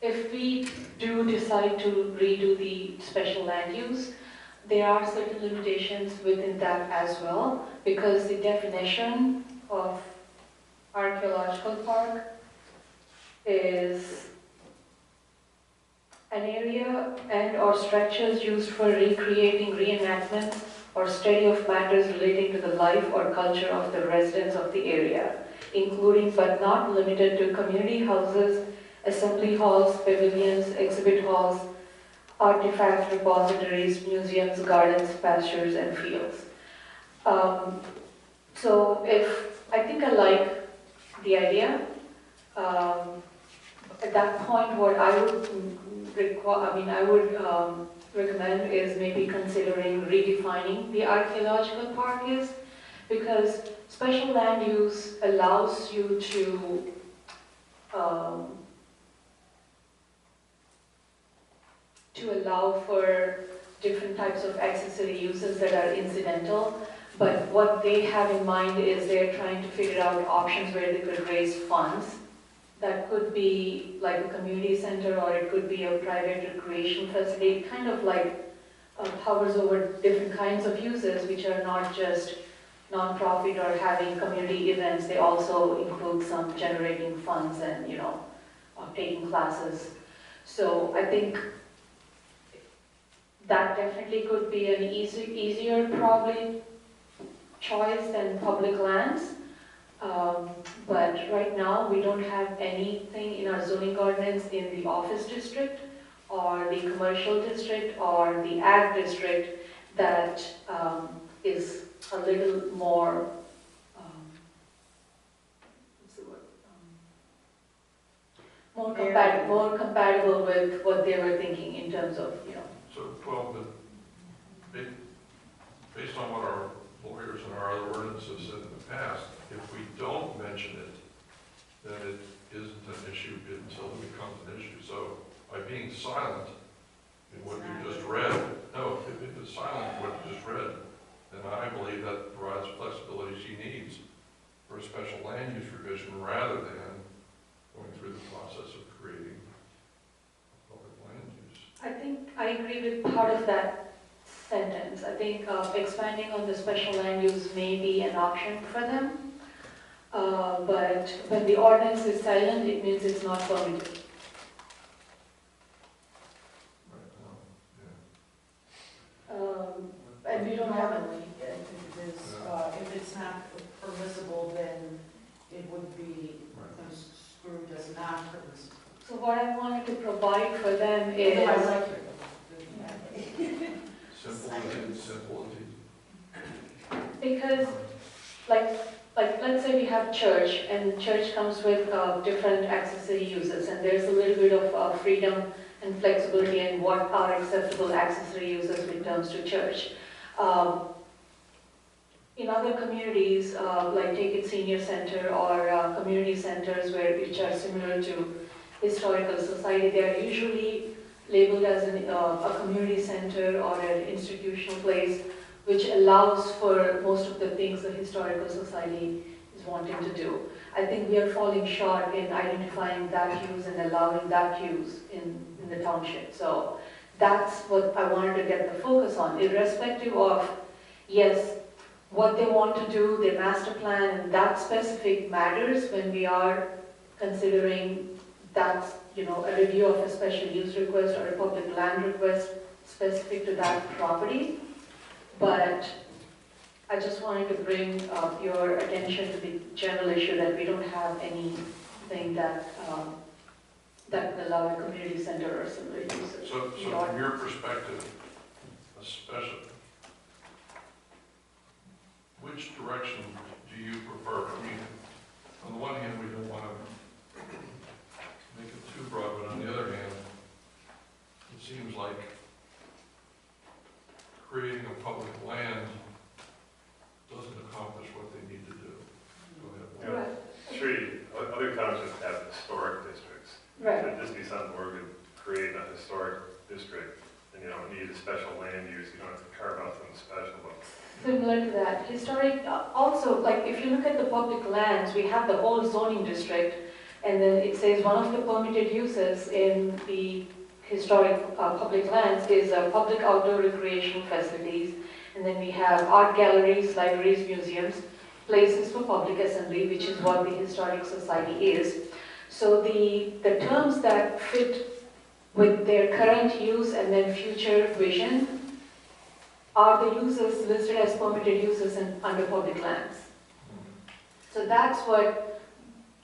if we do decide to redo the special land use, there are certain limitations within that as well, because the definition of archaeological park is an area and/or structures used for recreating, reenactment, or study of matters relating to the life or culture of the residents of the area, including but not limited to community houses, assembly halls, pavilions, exhibit halls, artifact repositories, museums, gardens, pastures, and fields. I think I like the idea. At that point, what I would recommend is maybe considering redefining the archaeological park is, because special land use allows you to allow for different types of accessory uses that are incidental, but what they have in mind is they're trying to figure out options where they could raise funds. That could be like a community center, or it could be a private recreation facility. It kind of like hovers over different kinds of uses, which are not just non-profit or having community events. They also include some generating funds and, taking classes. So I think that definitely could be an easier probably choice than public lands. But right now, we don't have anything in our zoning ordinance in the office district or the commercial district or the ag district that is a little more, what's the word? More compatible with what they were thinking in terms of, So, well, but based on what our lawyers and our other ordinances have said in the past, if we don't mention it, then it isn't an issue until it becomes an issue. So by being silent in what you just read, no, if it is silent in what you just read, then I believe that provides flexibility she needs for a special land use revision rather than going through the process of creating public land use. I think I agree with part of that sentence. I think expanding on the special land use may be an option for them. But when the ordinance is silent, it means it's not permitted. Right now, yeah. And we don't have a, If it's not permissible, then it would be Right. construed as not permissible. so what I wanted to provide for them is, Although I like it. Simple as easy. because like let's say we have church, and church comes with different accessory uses, and there's a little bit of freedom and flexibility in what are acceptable accessory uses when it comes to church. In other communities, like take it senior center or community centers which are similar to historical society, they are usually labeled as a community center or an institutional place, which allows for most of the things the historical society is wanting to do. I think we are falling short in identifying that use and allowing that use in the township. So that's what I wanted to get the focus on, irrespective of, yes, what they want to do, their master plan, and that specific matters when we are considering that's, a review of a special use request or a public land request specific to that property. But I just wanted to bring your attention to the general issue that we don't have anything that that would allow a community center or similar uses. So from your perspective, especially, which direction do you prefer? I mean, on the one hand, we don't want to make it too broad, but on the other hand, it seems like creating a public land doesn't accomplish what they need to do. Go ahead. Right. Sure, other townships have historic districts. Right. Should this be something where we could create a historic district, and you don't need a special land use, you don't have to carve out something special, but Similar to that, historic, also, like if you look at the public lands, we have the whole zoning district, and then it says one of the permitted uses in the historic public lands is public outdoor recreation facilities, and then we have art galleries, libraries, museums, places for public assembly, which is what the historic society is. So the terms that fit with their current use and then future vision are the uses listed as permitted uses under public lands. So that's what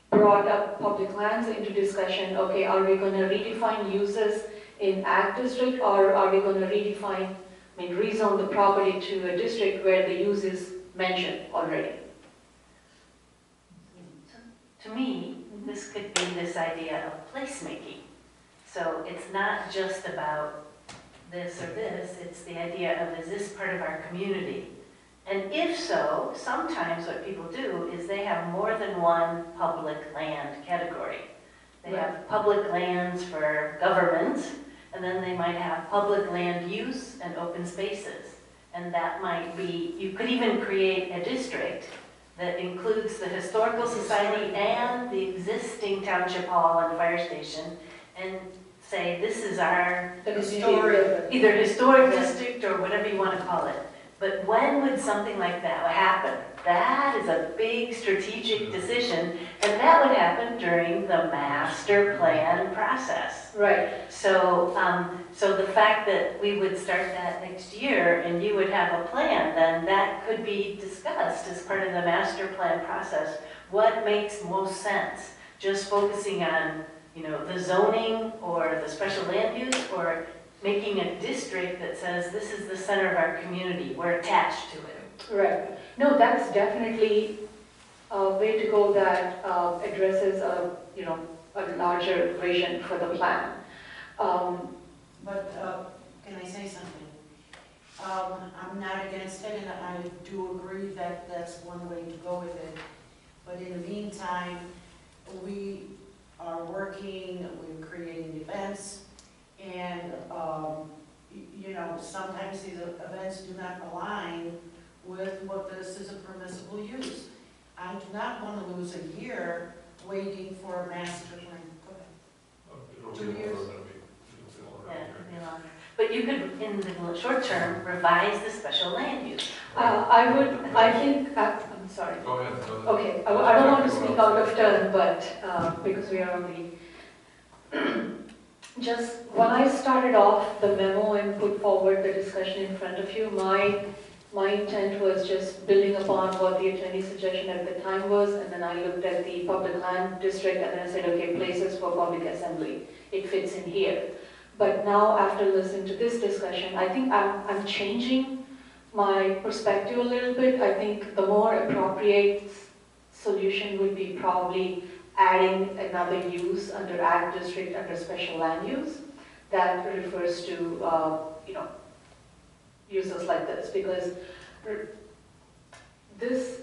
brought up public lands into discussion. Okay, are we going to redefine uses in ag district, or are we going to redefine, rezone the property to a district where the use is mentioned already? To me, this could be this idea of placemaking. So it's not just about this or this, it's the idea of, is this part of our community? And if so, sometimes what people do is they have more than one public land category. They have public lands for government, and then they might have public land use and open spaces. And that might be, you could even create a district that includes the historical society and the existing township hall and fire station, and say, this is our either historic district or whatever you want to call it. But when would something like that happen? That is a big strategic decision, and that would happen during the master plan process. Right. So, so the fact that we would start that next year and you would have a plan, then that could be discussed as part of the master plan process. What makes most sense? Just focusing on, the zoning or the special land use, or making a district that says this is the center of our community, we're attached to it. Right. No, that's definitely a way to go that addresses a, you know, a larger vision for the plan. But, can I say something? I'm not against it, and I do agree that that's one way to go with it. But in the meantime, we are working, we're creating events, and, you know, sometimes these events do not align with what this is a permissible use. I do not want to lose a year waiting for a master plan. Go ahead. It'll 2 be years? longer, it'll be longer. Yeah, it'll be longer. But you could, in the short term, revise the special land use. I think, I'm sorry. Go ahead. Go ahead. Okay, I don't want to speak out of turn, but because we are on the, just when I started off the memo and put forward the discussion in front of you, my intent was just building upon what the attorney's suggestion at the time was, and then I looked at the public land district and then I said, okay, places for public assembly, it fits in here. But now, after listening to this discussion, I think I'm changing my perspective a little bit. I think the more appropriate solution would be probably adding another use under ag district, under special land use, that refers to, you know, uses like this, because this,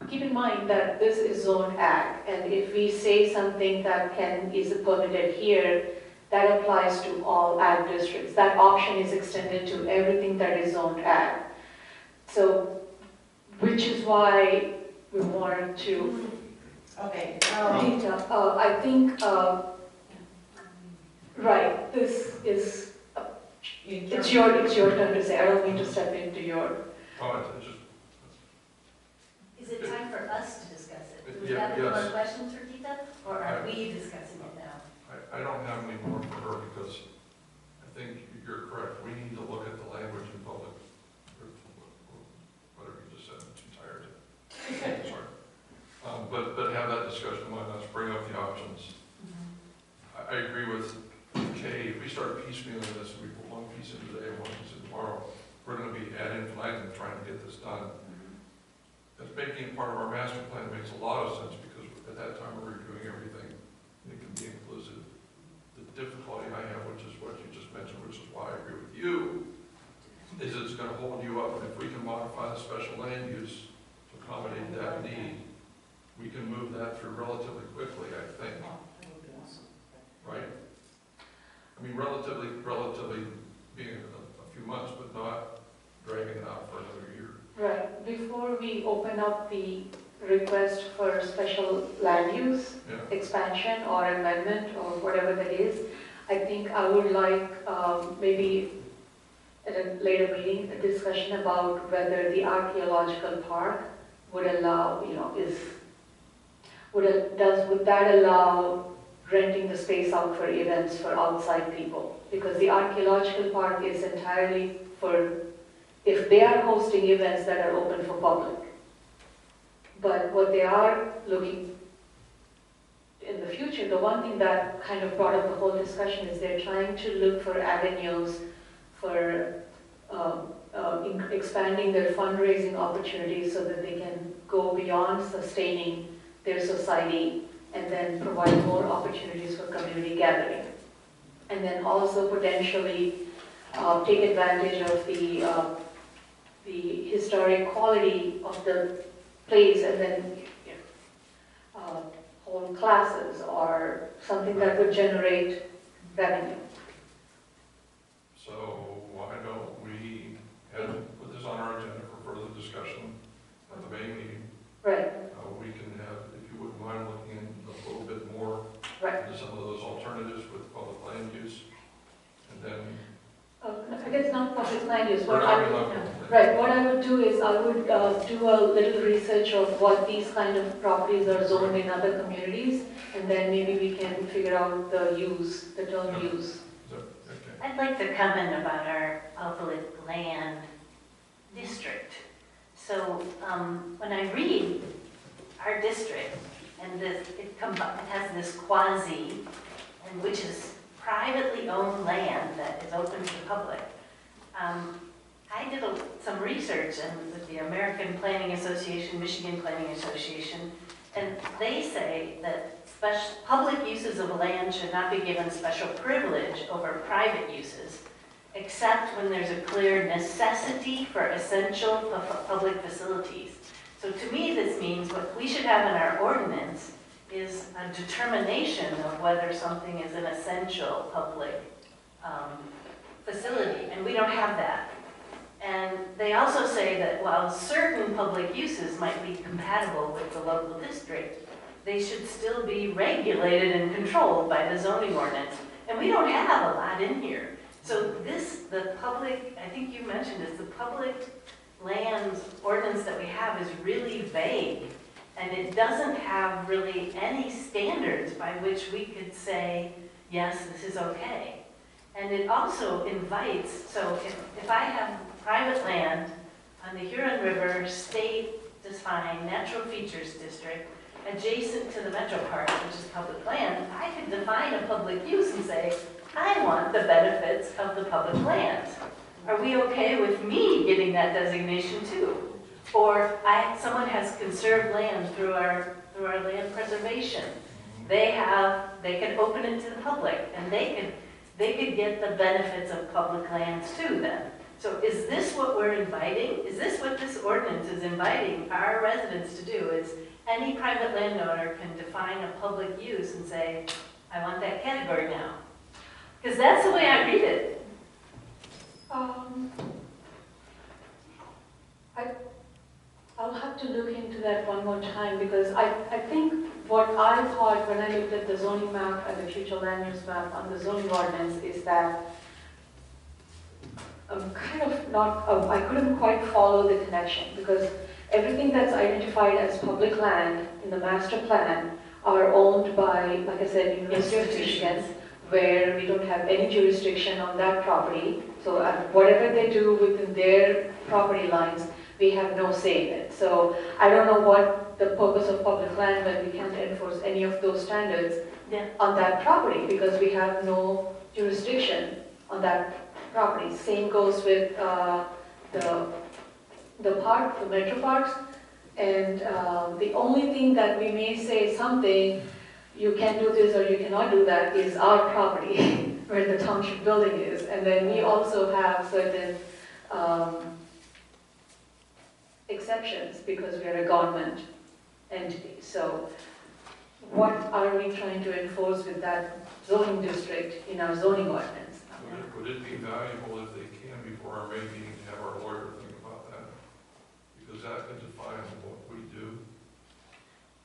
keep in mind that this is zone ag, and if we say something that is permitted here, that applies to all ag districts. That option is extended to everything that is zoned ag. So, which is why we wanted to Okay. detail. I think, right, this is, it's your turn to say. I don't mean to step into your. It's just, Is it time for us to discuss it? Do we Yeah, have any more yes. questions for Gita, or are we discussing it now? I don't have any more for her because I think you're correct. We need to look at the language in public, or whatever you just said, I'm too tired. Sorry. But have that discussion with us, bring up the options. I agree with Kay. If we start piecemealing this, we put one piece in today and one piece in tomorrow, we're going to be ad infinitum trying to get this done. That's making it part of our master plan makes a lot of sense because at that time we're reviewing everything and it can be inclusive. The difficulty I have, which is what you just mentioned, which is why I agree with you, is it's going to hold you up. And if we can modify the special land use to accommodate that need, we can move that through relatively quickly, I think. Right? I mean, relatively being a few months, but not dragging it out for another year. Right. Before we open up the request for special land use Yeah. expansion or amendment or whatever that is, I think I would like maybe at a later meeting a discussion about whether the archaeological park would allow, you know, would that allow renting the space out for events for outside people? Because the archaeological park is entirely for, if they are hosting events that are open for public. But what they are looking in the future, the one thing that kind of brought up the whole discussion is they're trying to look for avenues for expanding their fundraising opportunities so that they can go beyond sustaining their society and then provide more opportunities for community gathering. And then also potentially take advantage of the historic quality of the place and then hold classes or something that would generate revenue. So why don't we put this on our agenda for further discussion at the May meeting? Right, We can have, if you wouldn't mind looking in a little bit more right. into some of those alternatives with public land use, and then. I guess not public land use. Or What not I would, enough. right, what I would do is I would do a little research of what these kind of properties are zoned in other communities, and then maybe we can figure out the use, the term use. Okay. I'd like to comment about our public land district. So when I read our district, and it has this quasi, and which is privately owned land that is open to the public, I did some research and with the American Planning Association, Michigan Planning Association, and they say that public uses of land should not be given special privilege over private uses, except when there's a clear necessity for essential public facilities. So to me, this means what we should have in our ordinance is a determination of whether something is an essential public facility, and we don't have that. And they also say that while certain public uses might be compatible with the local district, they should still be regulated and controlled by the zoning ordinance. And we don't have a lot in here. So the public, I think you mentioned this, the public lands ordinance that we have is really vague. And it doesn't have really any standards by which we could say, yes, this is okay. And it also invites, so if I have private land on the Huron River state-defined natural features district adjacent to the Metro Park, which is public land, I can define a public use and say, I want the benefits of the public lands. Are we okay with me getting that designation too? Or someone has conserved land through our land preservation. They can open it to the public, and they could get the benefits of public lands too then. So is this what we're inviting? Is this what this ordinance is inviting our residents to do? Is any private landowner can define a public use and say, I want that category now? Because that's the way I read it. I'll have to look into that one more time, because I think what I thought when I looked at the zoning map and the future land use map on the zoning ordinance is that I'm kind of not, I couldn't quite follow the connection, because everything that's identified as public land in the master plan are owned by, like I said, University of Michigan, where we don't have any jurisdiction on that property. So whatever they do within their property lines, we have no say in it. So I don't know what the purpose of public land when we can't enforce any of those standards on that property, because we have no jurisdiction on that property. Same goes with the park, the metro parks, and the only thing that we may say something, you can do this or you cannot do that, is our property where the township building is. And then we also have certain exceptions because we are a government entity. So what are we trying to enforce with that zoning district in our zoning ordinance? Would it be valuable if they can, before our May meeting, to have our lawyer think about that? Because that can define what we do.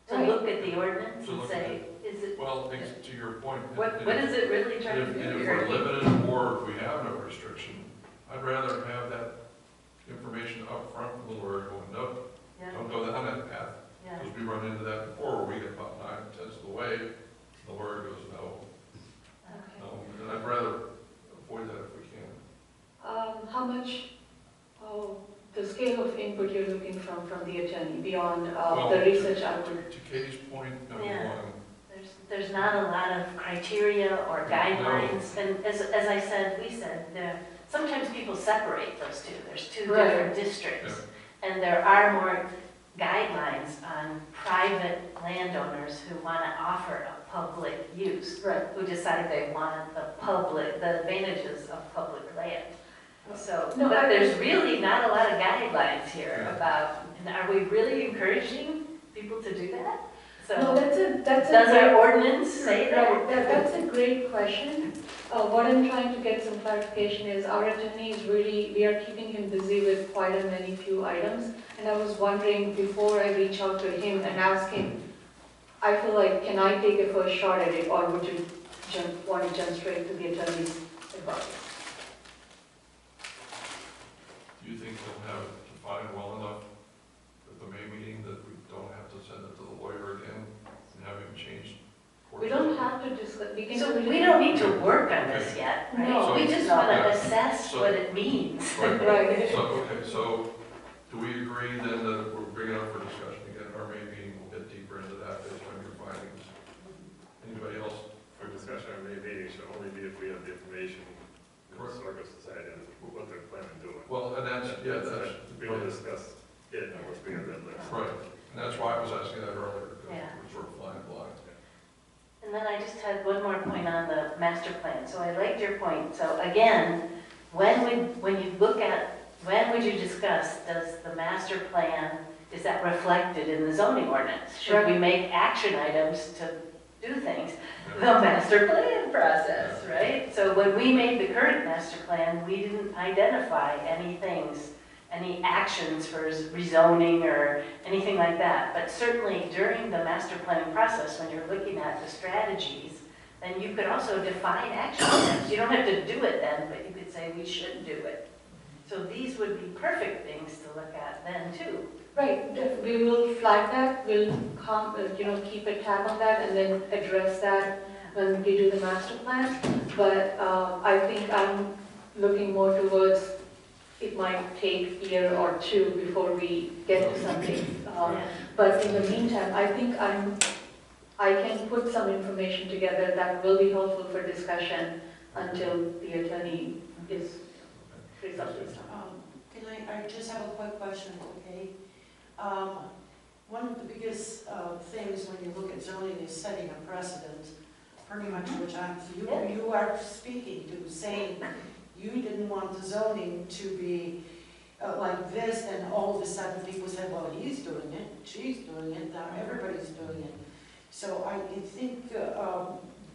To look at the ordinance and say, is it, Well, to your point. what is it really trying to do And if here? we're limited or if we have no restriction, I'd rather have that information up front from the lawyer going, nope, Yeah, don't go down that path. yeah. Because we run into that before, where we get about 9/10 of the way, the lawyer goes, no, Okay. no. And I'd rather avoid that if we can. How much, the scale of input you're looking from the attorney beyond the research output? To Katie's point, number Yeah. one, There's not a lot of criteria or guidelines, and as I said, sometimes people separate those two. There's two Right. different districts, and there are more guidelines on private landowners who want to offer a public use, Right. who decide they want the advantages of public land. So, No, but there's really not a lot of guidelines here Yeah. about, and are we really encouraging people to do that? No, So, that's a does great- our ordinance say that? Right, that's a great question. What I'm trying to get some clarification is our attorney is really, we are keeping him busy with quite a many few items. And I was wondering, before I reach out to him and ask him, I feel like, can I take a first shot at it, or would you want to jump straight to the attorney's advice? do you think they'll have it defined well enough at the May meeting that we don't have to send it to the lawyer again and have him change course? We don't have to discuss, we can. So we don't need to work on this yet, No. right? We just So- want to Yeah. assess So- what it means. Right. Right. So do we agree then that we're bringing up for discussion again, our May meeting, we'll get deeper into that based on your findings? Anybody else? For discussion on May meeting should only be if we have the information, the historical society, and what they're planning on doing. Well, and Yeah, no, what's being on that list. Right, and that's why I was asking that earlier, because Yeah. we're sort of flying blind. And then I just had one more point on the master plan. So I liked your point. So again, when you look at, when would you discuss, does the master plan, is that reflected in the zoning ordinance? Should we make action items to do things? The master plan process, right? So when we made the current master plan, we didn't identify any things, any actions for rezoning or anything like that. But certainly during the master planning process, when you're looking at the strategies, then you could also define action items. You don't have to do it then, but you could say we should do it. So these would be perfect things to look at then too. Right, we will flag that, we'll keep a tab on that and then address that when we do the master plan. But I think I'm looking more towards, it might take a year or two before we get to something. But in the meantime, I think I can put some information together that will be helpful for discussion until the attorney is resolved. I just have a quick question, okay? One of the biggest things when you look at zoning is setting a precedent, pretty much which you are speaking to, saying you didn't want the zoning to be like this, and all of a sudden people said, well, he's doing it, she's doing it, now everybody's doing it. So I think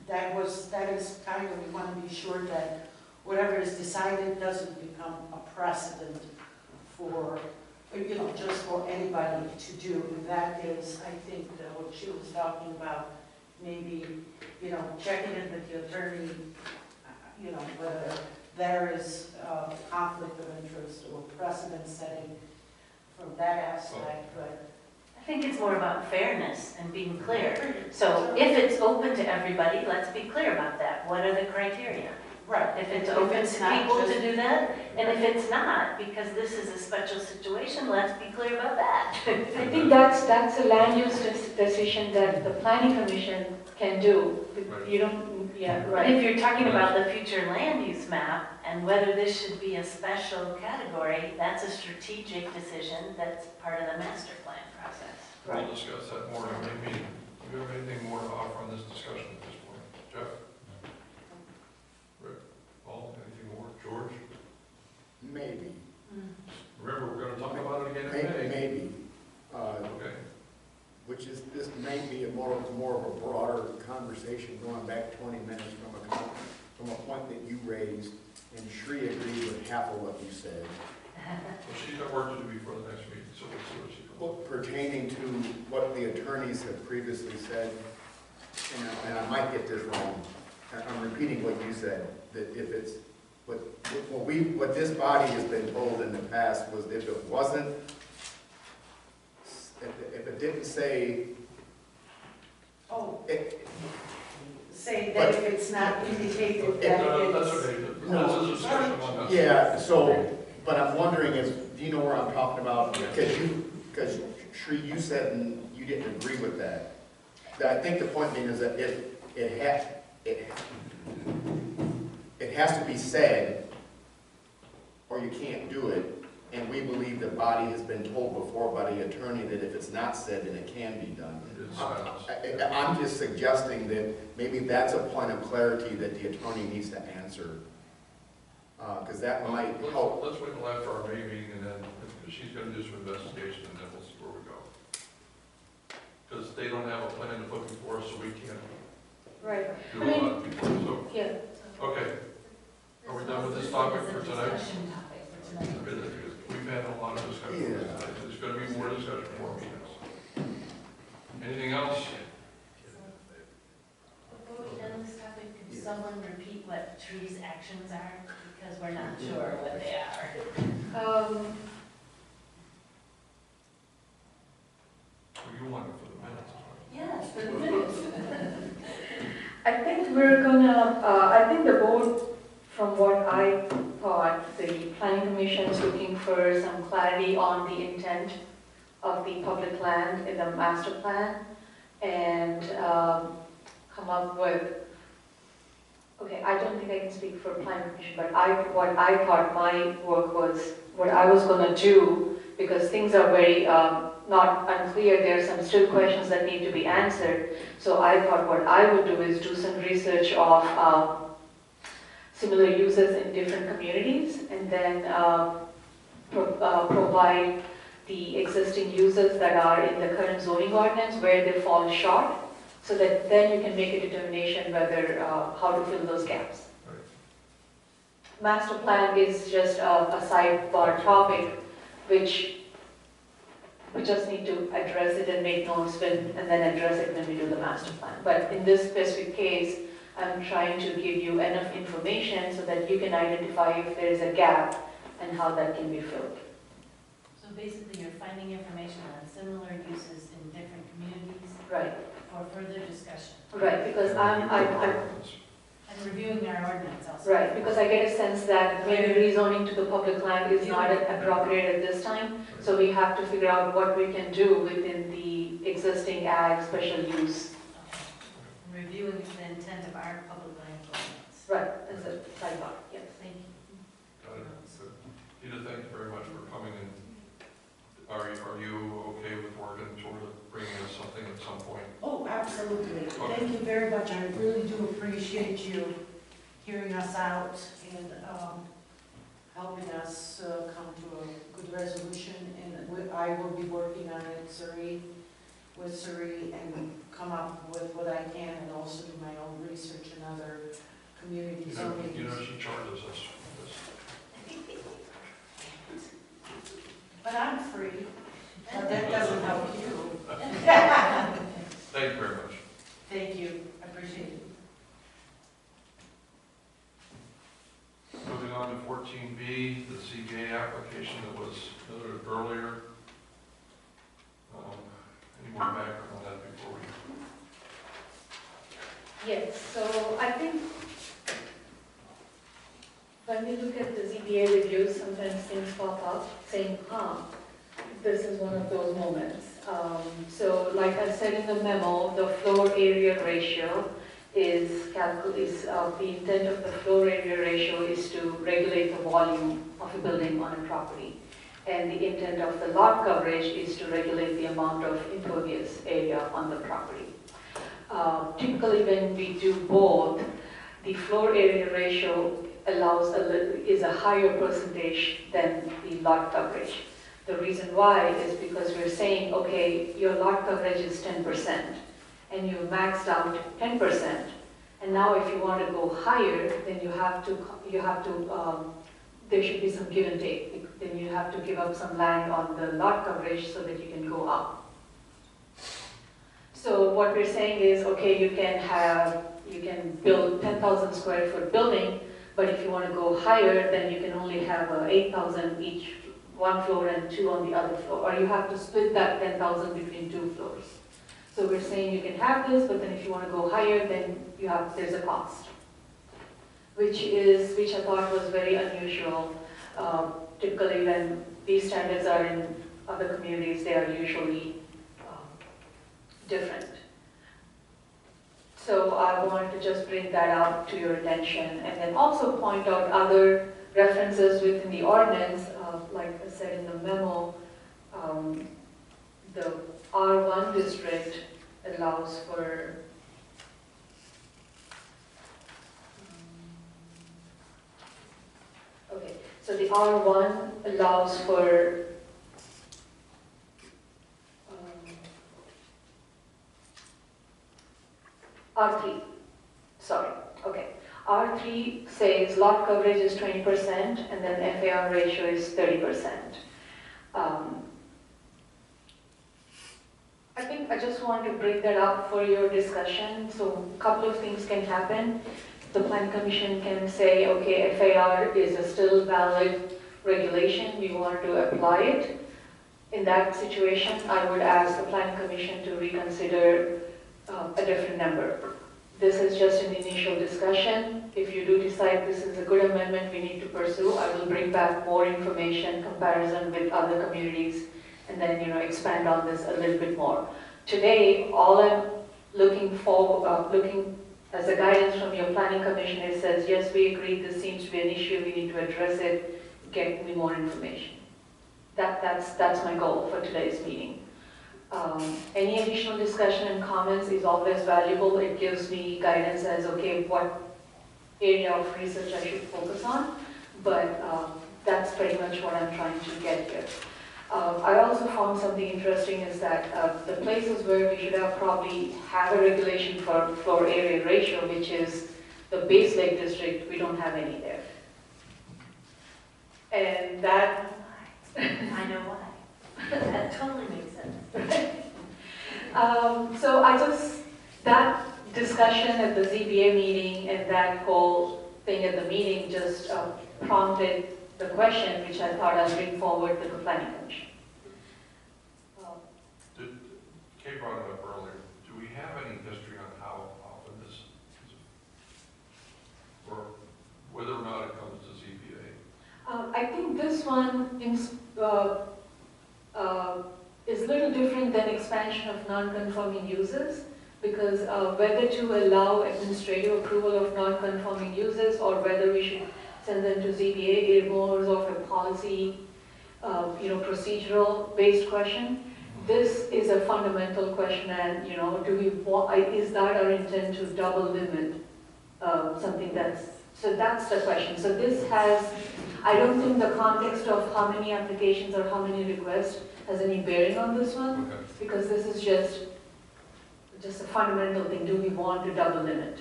that is kind of, we want to be sure that whatever is decided doesn't become a precedent for, just for anybody to do. And that is, I think, what she was talking about, maybe, checking in with the attorney, whether there is conflict of interest or precedent setting from that aspect, but I think it's more about fairness and being clear. So if it's open to everybody, let's be clear about that. What are the criteria? right. If it's open to people to do that, and if it's not, because this is a special situation, let's be clear about that. I think that's a land use decision that the planning commission can do. You don't, yeah, And right. if you're talking about the future land use map and whether this should be a special category, that's a strategic decision that's part of the master plan process. We'll discuss that more in our May meeting. Do you have anything more to offer on this discussion at this point? Jeff? Rick? Paul, anything more? George? Maybe. Remember, we're gonna talk about it again in May. Maybe. Okay. Which is, this may be a more of a broader conversation going back 20 minutes from a point that you raised, and Shri agreed with half of what you said. Well, she's got work to do before the next meeting, so we'll see what she comes. Well, pertaining to what the attorneys have previously said, and I might get this wrong, I'm repeating what you said, that if it's, what this body has been told in the past was if it wasn't, if it didn't say, Say that if it's not indicated that That's it's. okay. This is a discussion among us. yeah, so, but I'm wondering do you know where I'm talking about? Because Shri, you said and you didn't agree with that. I think the point being is that it has to be said, or you can't do it. And we believe the body has been told before by the attorney that if it's not said, then it can be done. I'm just suggesting that maybe that's a point of clarity that the attorney needs to answer. Because that might help. Let's wait until after our May meeting, and then, because she's gonna do some investigation, and then we'll see where we go. Because they don't have a plan to put before us, so we can't Right. do a lot before, so. Yeah. Okay, are we done with this topic for tonight? Discussion topic for tonight. We've had a lot of discussion. Yeah. There's gonna be more discussion, more meetings. Anything else? Before we end this topic, could someone repeat what Tree's actions are? Because we're not sure what they are. You want it for the minutes. Yes, for the minutes. I think we're gonna, I think the board, from what I thought, the planning commission is looking for some clarity on the intent of the public land in the master plan and come up with, okay, I don't think I can speak for planning commission, but what I thought my work was, what I was gonna do because things are very not unclear. There are some still questions that need to be answered. So I thought what I would do is do some research of similar uses in different communities, and then provide the existing uses that are in the current zoning ordinance where they fall short, so that then you can make a determination whether, how to fill those gaps. Right. Master plan is just a sidebar topic, which we just need to address it and make notes and then address it when we do the master plan. But in this specific case, I'm trying to give you enough information so that you can identify if there is a gap and how that can be filled. So basically, you're finding information on similar uses in different communities Right, for further discussion. right, because I'm And reviewing our ordinance also. right, because I get a sense that maybe rezoning to the public land is not appropriate at this time, so we have to figure out what we can do within the existing ag special use. Okay. Reviewing the intent of our public land ordinance. Right, as a sidebar, yes. Thank you. Got it. So, Peter, thank you very much for coming in. Are you okay with working toward bringing us something at some point? Oh, absolutely. Okay. Thank you very much. I really do appreciate you hearing us out and helping us come to a good resolution. And I will be working on it, with Surrey, and come up with what I can, and also do my own research in other community zoning. You know she charges us for this. But I'm free, but that doesn't help you. Thank you very much. Thank you, I appreciate it. Moving on to 14B, the CBA application that was noted earlier. Any more background on that before we? Yes, so I think when we look at the ZBA reviews, sometimes things pop up saying, this is one of those moments. So like I said in the memo, the floor area ratio is the intent of the floor area ratio is to regulate the volume of a building on a property. And the intent of the lot coverage is to regulate the amount of impervious area on the property. Typically when we do both, the floor area ratio is a higher percentage than the lot coverage. The reason why is because we're saying, okay, your lot coverage is 10%, and you maxed out 10%, and now if you want to go higher, then there should be some give and take. Then you have to give up some land on the lot coverage so that you can go up. So what we're saying is, okay, you can build 10,000 square foot building, but if you want to go higher, then you can only have 8,000 each, one floor and 2 on the other floor, or you have to split that 10,000 between 2 floors. So we're saying you can have this, but then if you want to go higher, then there's a cost, which I thought was very unusual. Typically, when these standards are in other communities, they are usually different. So I wanted to just bring that out to your attention, and then also point out other references within the ordinance. Like I said in the memo, the R1 district allows for so the R1 allows for R3, sorry, okay. R3 says lot coverage is 20% and then FAR ratio is 30%. I think I just want to bring that up for your discussion. So a couple of things can happen. The Planning Commission can say, okay, FAR is a still valid regulation, we want to apply it. In that situation, I would ask the Planning Commission to reconsider a different number. This is just an initial discussion. If you do decide this is a good amendment we need to pursue, I will bring back more information, comparison with other communities, and then expand on this a little bit more. Today, all I'm looking as a guidance from your Planning Commission, it says, yes, we agree, this seems to be an issue, we need to address it, get me more information. That's my goal for today's meeting. Any additional discussion and comments is always valuable. It gives me guidance as, okay, what area of research I should focus on, but that's pretty much what I'm trying to get here. I also found something interesting is that the places where we should have probably have a regulation for floor area ratio, which is the Base Lake District, we don't have any there. And that... I know why. That totally makes sense. So that discussion at the ZBA meeting and that whole thing at the meeting just prompted the question, which I thought I'd bring forward to the planning commission. Kay brought it up earlier. Do we have any history on how often this is, or whether or not it comes to ZBA? I think this one is a little different than expansion of non-conforming uses, because whether to allow administrative approval of non-conforming uses or whether we should send them to ZBA is more of a policy, procedural based question. This is a fundamental question, and do we want? Is that our intent to double limit something that's? So that's the question. So this has, I don't think the context of how many applications or how many requests has any bearing on this one, Okay. because this is just a fundamental thing. Do we want to double limit?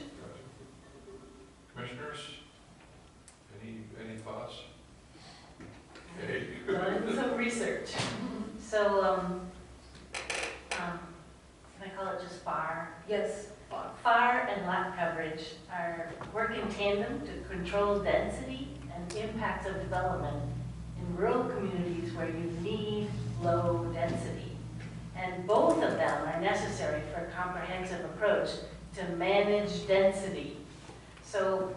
Gotcha. Commissioners, any thoughts? Okay. Done some research. So, can I call it just FAR? Yes. FAR and lot coverage work in tandem to control density and impacts of development in rural communities where you need low density. And both of them are necessary for a comprehensive approach to manage density. So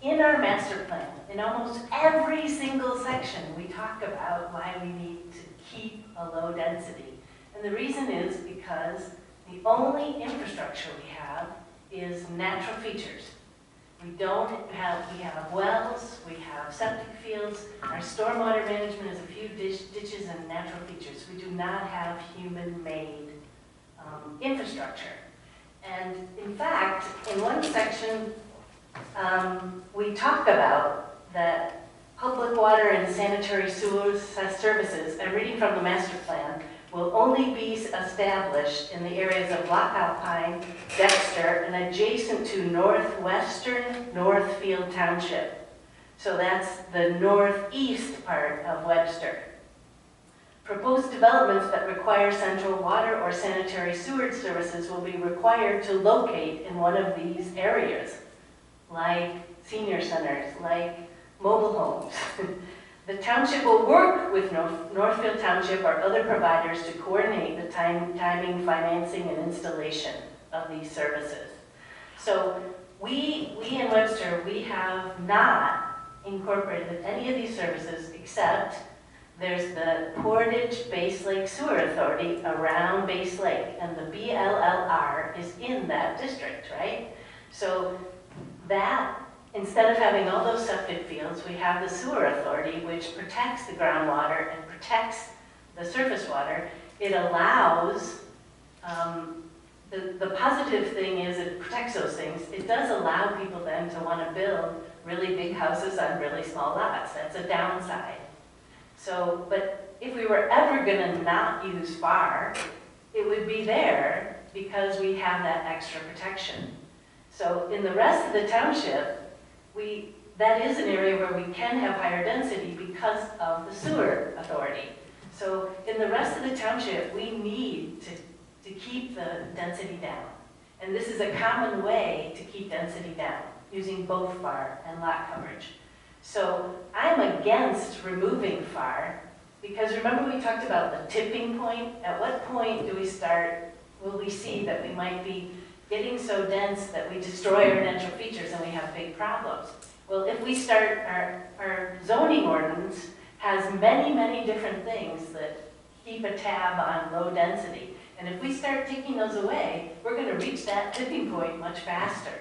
in our master plan, in almost every single section, we talk about why we need to keep a low density. And the reason is because the only infrastructure we have is natural features. We have wells, we have septic fields, our stormwater management is a few ditches and natural features. We do not have human-made infrastructure. And in fact, in one section, we talk about that public water and sanitary sewer services, I'm reading from the master plan, will only be established in the areas of Lock Alpine, Webster, and adjacent to northwestern Northfield Township. So that's the northeast part of Webster. Proposed developments that require central water or sanitary sewer services will be required to locate in one of these areas, like senior centers, like mobile homes. The township will work with Northfield Township or other providers to coordinate the timing, financing, and installation of these services. So we in Webster, we have not incorporated any of these services except there's the Portage Base Lake Sewer Authority around Base Lake, and the BLLR is in that district, right? So that, instead of having all those septic fields, we have the sewer authority, which protects the groundwater and protects the surface water. It allows, the positive thing is it protects those things. It does allow people then to want to build really big houses on really small lots. That's a downside. So, but if we were ever going to not use FAR, it would be there because we have that extra protection. So in the rest of the township, that is an area where we can have higher density because of the sewer authority. So in the rest of the township, we need to keep the density down. And this is a common way to keep density down, using both FAR and lot coverage. So I'm against removing FAR, because remember we talked about the tipping point? At what point will we see that we might be getting so dense that we destroy our natural features and we have big problems? Well, if we start, our zoning ordinance has many, many different things that keep a tab on low density. And if we start taking those away, we're going to reach that tipping point much faster.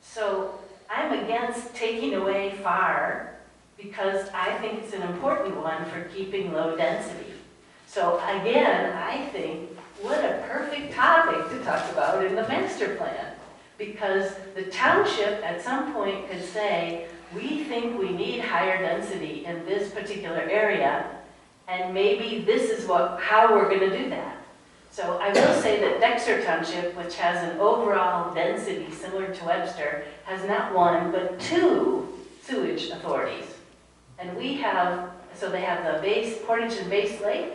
So I'm against taking away FAR because I think it's an important one for keeping low density. So again, I think what a perfect topic to talk about in the master plan. Because the township at some point could say, we think we need higher density in this particular area, and maybe this is how we're gonna do that. So I will say that Dexter Township, which has an overall density similar to Webster, has not one, but 2 sewage authorities. And we have, so they have the Portage and Base Lake,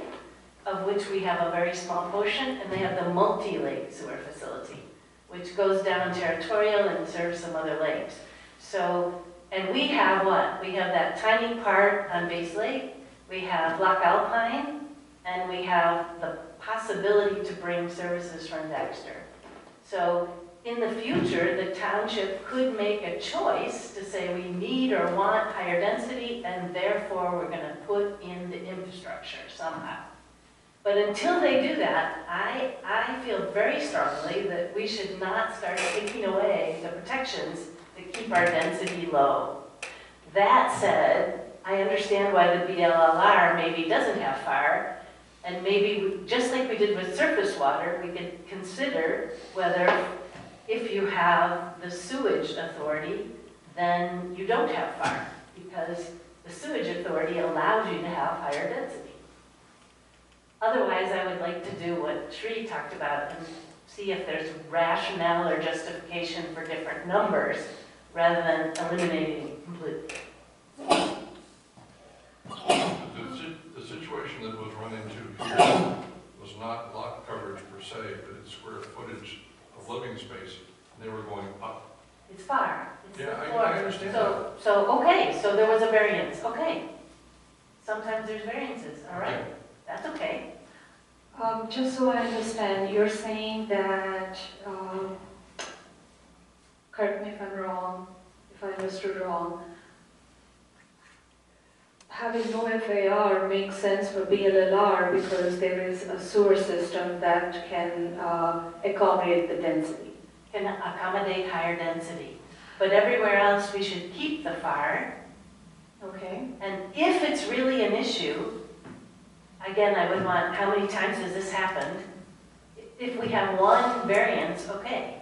of which we have a very small portion, and they have the multi-lake sewer facility, which goes down territorial and serves some other lakes. So, and we have what? We have that tiny part on Base Lake, we have Loch Alpine, and we have the possibility to bring services from Dexter. So in the future, the township could make a choice to say we need or want higher density, and therefore we're going to put in the infrastructure somehow. But until they do that, I feel very strongly that we should not start taking away the protections that keep our density low. That said, I understand why the BLLR maybe doesn't have fire, and maybe, just like we did with surface water, we could consider whether if you have the sewage authority, then you don't have fire, because the sewage authority allows you to have higher density. Otherwise, I would like to do what Sri talked about and see if there's rationale or justification for different numbers rather than eliminating it completely. The situation that was run into here was not lot coverage per se, but it's square footage of living space, and they were going up. It's far. It's Yeah, the I floor. understand that. So, okay, so there was a variance, okay. Sometimes there's variances, all right, that's okay. Just so I understand, you're saying that, correct me if I'm wrong, if I understood wrong, having no FAR makes sense for BLLR because there is a sewer system that can accommodate the density. Can accommodate higher density. But everywhere else, we should keep the FAR. Okay. And if it's really an issue, again, I would want, how many times has this happened? If we have one variance, okay.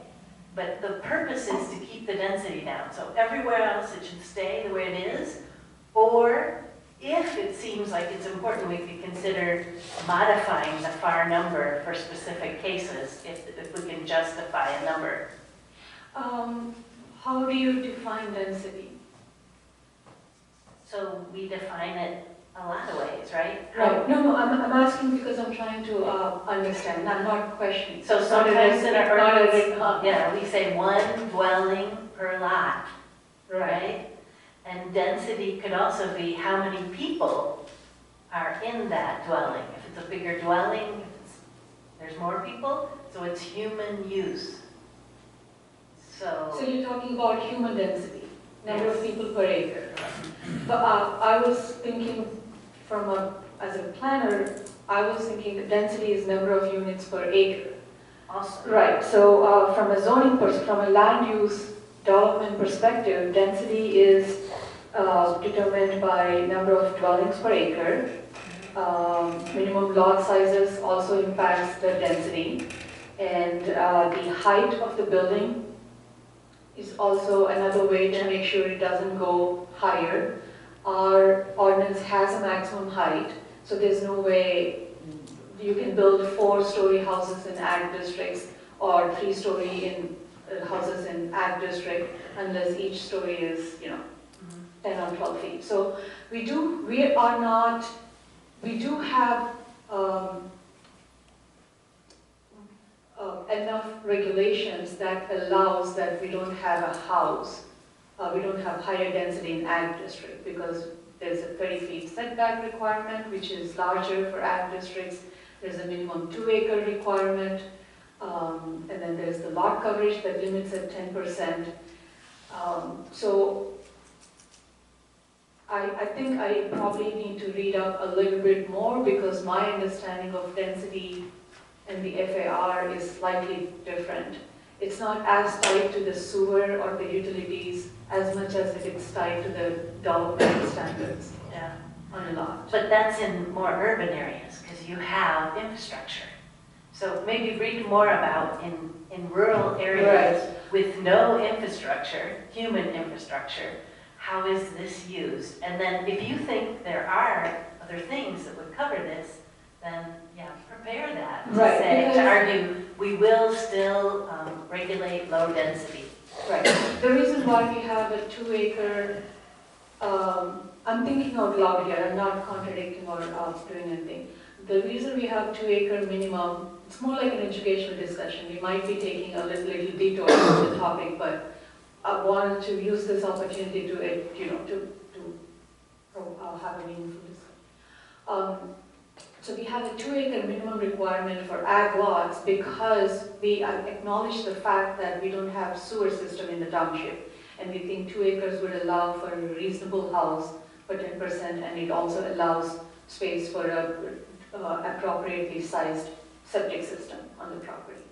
But the purpose is to keep the density down. So everywhere else, it should stay the way it is. Or if it seems like it's important, we could consider modifying the FAR number for specific cases, if we can justify a number. How do you define density? So we define it a lot of ways, right? Right. No, I'm asking because I'm trying to understand. I'm not questioning. So sometimes in our ordinance, we say one dwelling per lot, right? And density could also be how many people are in that dwelling. If it's a bigger dwelling, there's more people, so it's human use. So you're talking about human density, number of people per acre. But I was thinking as a planner, I was thinking the density is number of units per acre. Also. Right, so from a land use development perspective, density is determined by number of dwellings per acre. Minimum lot sizes also impacts the density. And the height of the building is also another way to make sure it doesn't go higher. Our ordinance has a maximum height, so there's no way you can build 4-story houses in ag districts or 3-story in houses in ag district unless each story is, 10 or 12 feet. So we do have enough regulations that allows that we don't have a house, we don't have higher density in ag district because there's a 30 feet setback requirement, which is larger for ag districts. There's a minimum 2-acre requirement, and then there's the lot coverage that limits at 10%. So I think I probably need to read up a little bit more because my understanding of density and the FAR is slightly different. It's not as tied to the sewer or the utilities as much as it is tied to the development standards Yeah. on a lot. But that's in more urban areas, because you have infrastructure. So maybe read more about in rural areas with no infrastructure, human infrastructure, how is this used? And then if you think there are other things that would cover this, then, yeah, prepare that. To Right, say, to because- argue, we will still regulate low density. Right. The reason why we have a 2-acre, I'm thinking out loud here, I'm not contradicting or doing anything. The reason we have 2-acre minimum, it's more like an educational discussion. We might be taking a little detour on the topic, but I wanted to use this opportunity to have a meaningful discussion. So we have a 2-acre minimum requirement for ag lots because we acknowledge the fact that we don't have sewer system in the township. And we think 2 acres would allow for a reasonable house for 10%, and it also allows space for a appropriately sized septic system on the property.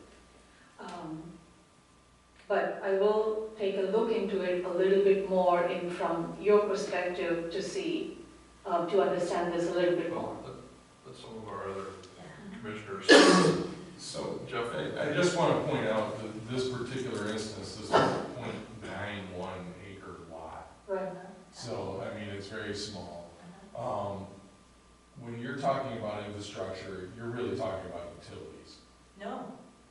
But I will take a look into it a little bit more from your perspective to see, to understand this a little bit more. Well, let some of our other commissioners. So, Jeff, I just want to point out that this particular instance, this is a .91 acre lot. Right. So, I mean, it's very small. When you're talking about infrastructure, you're really talking about utilities. No.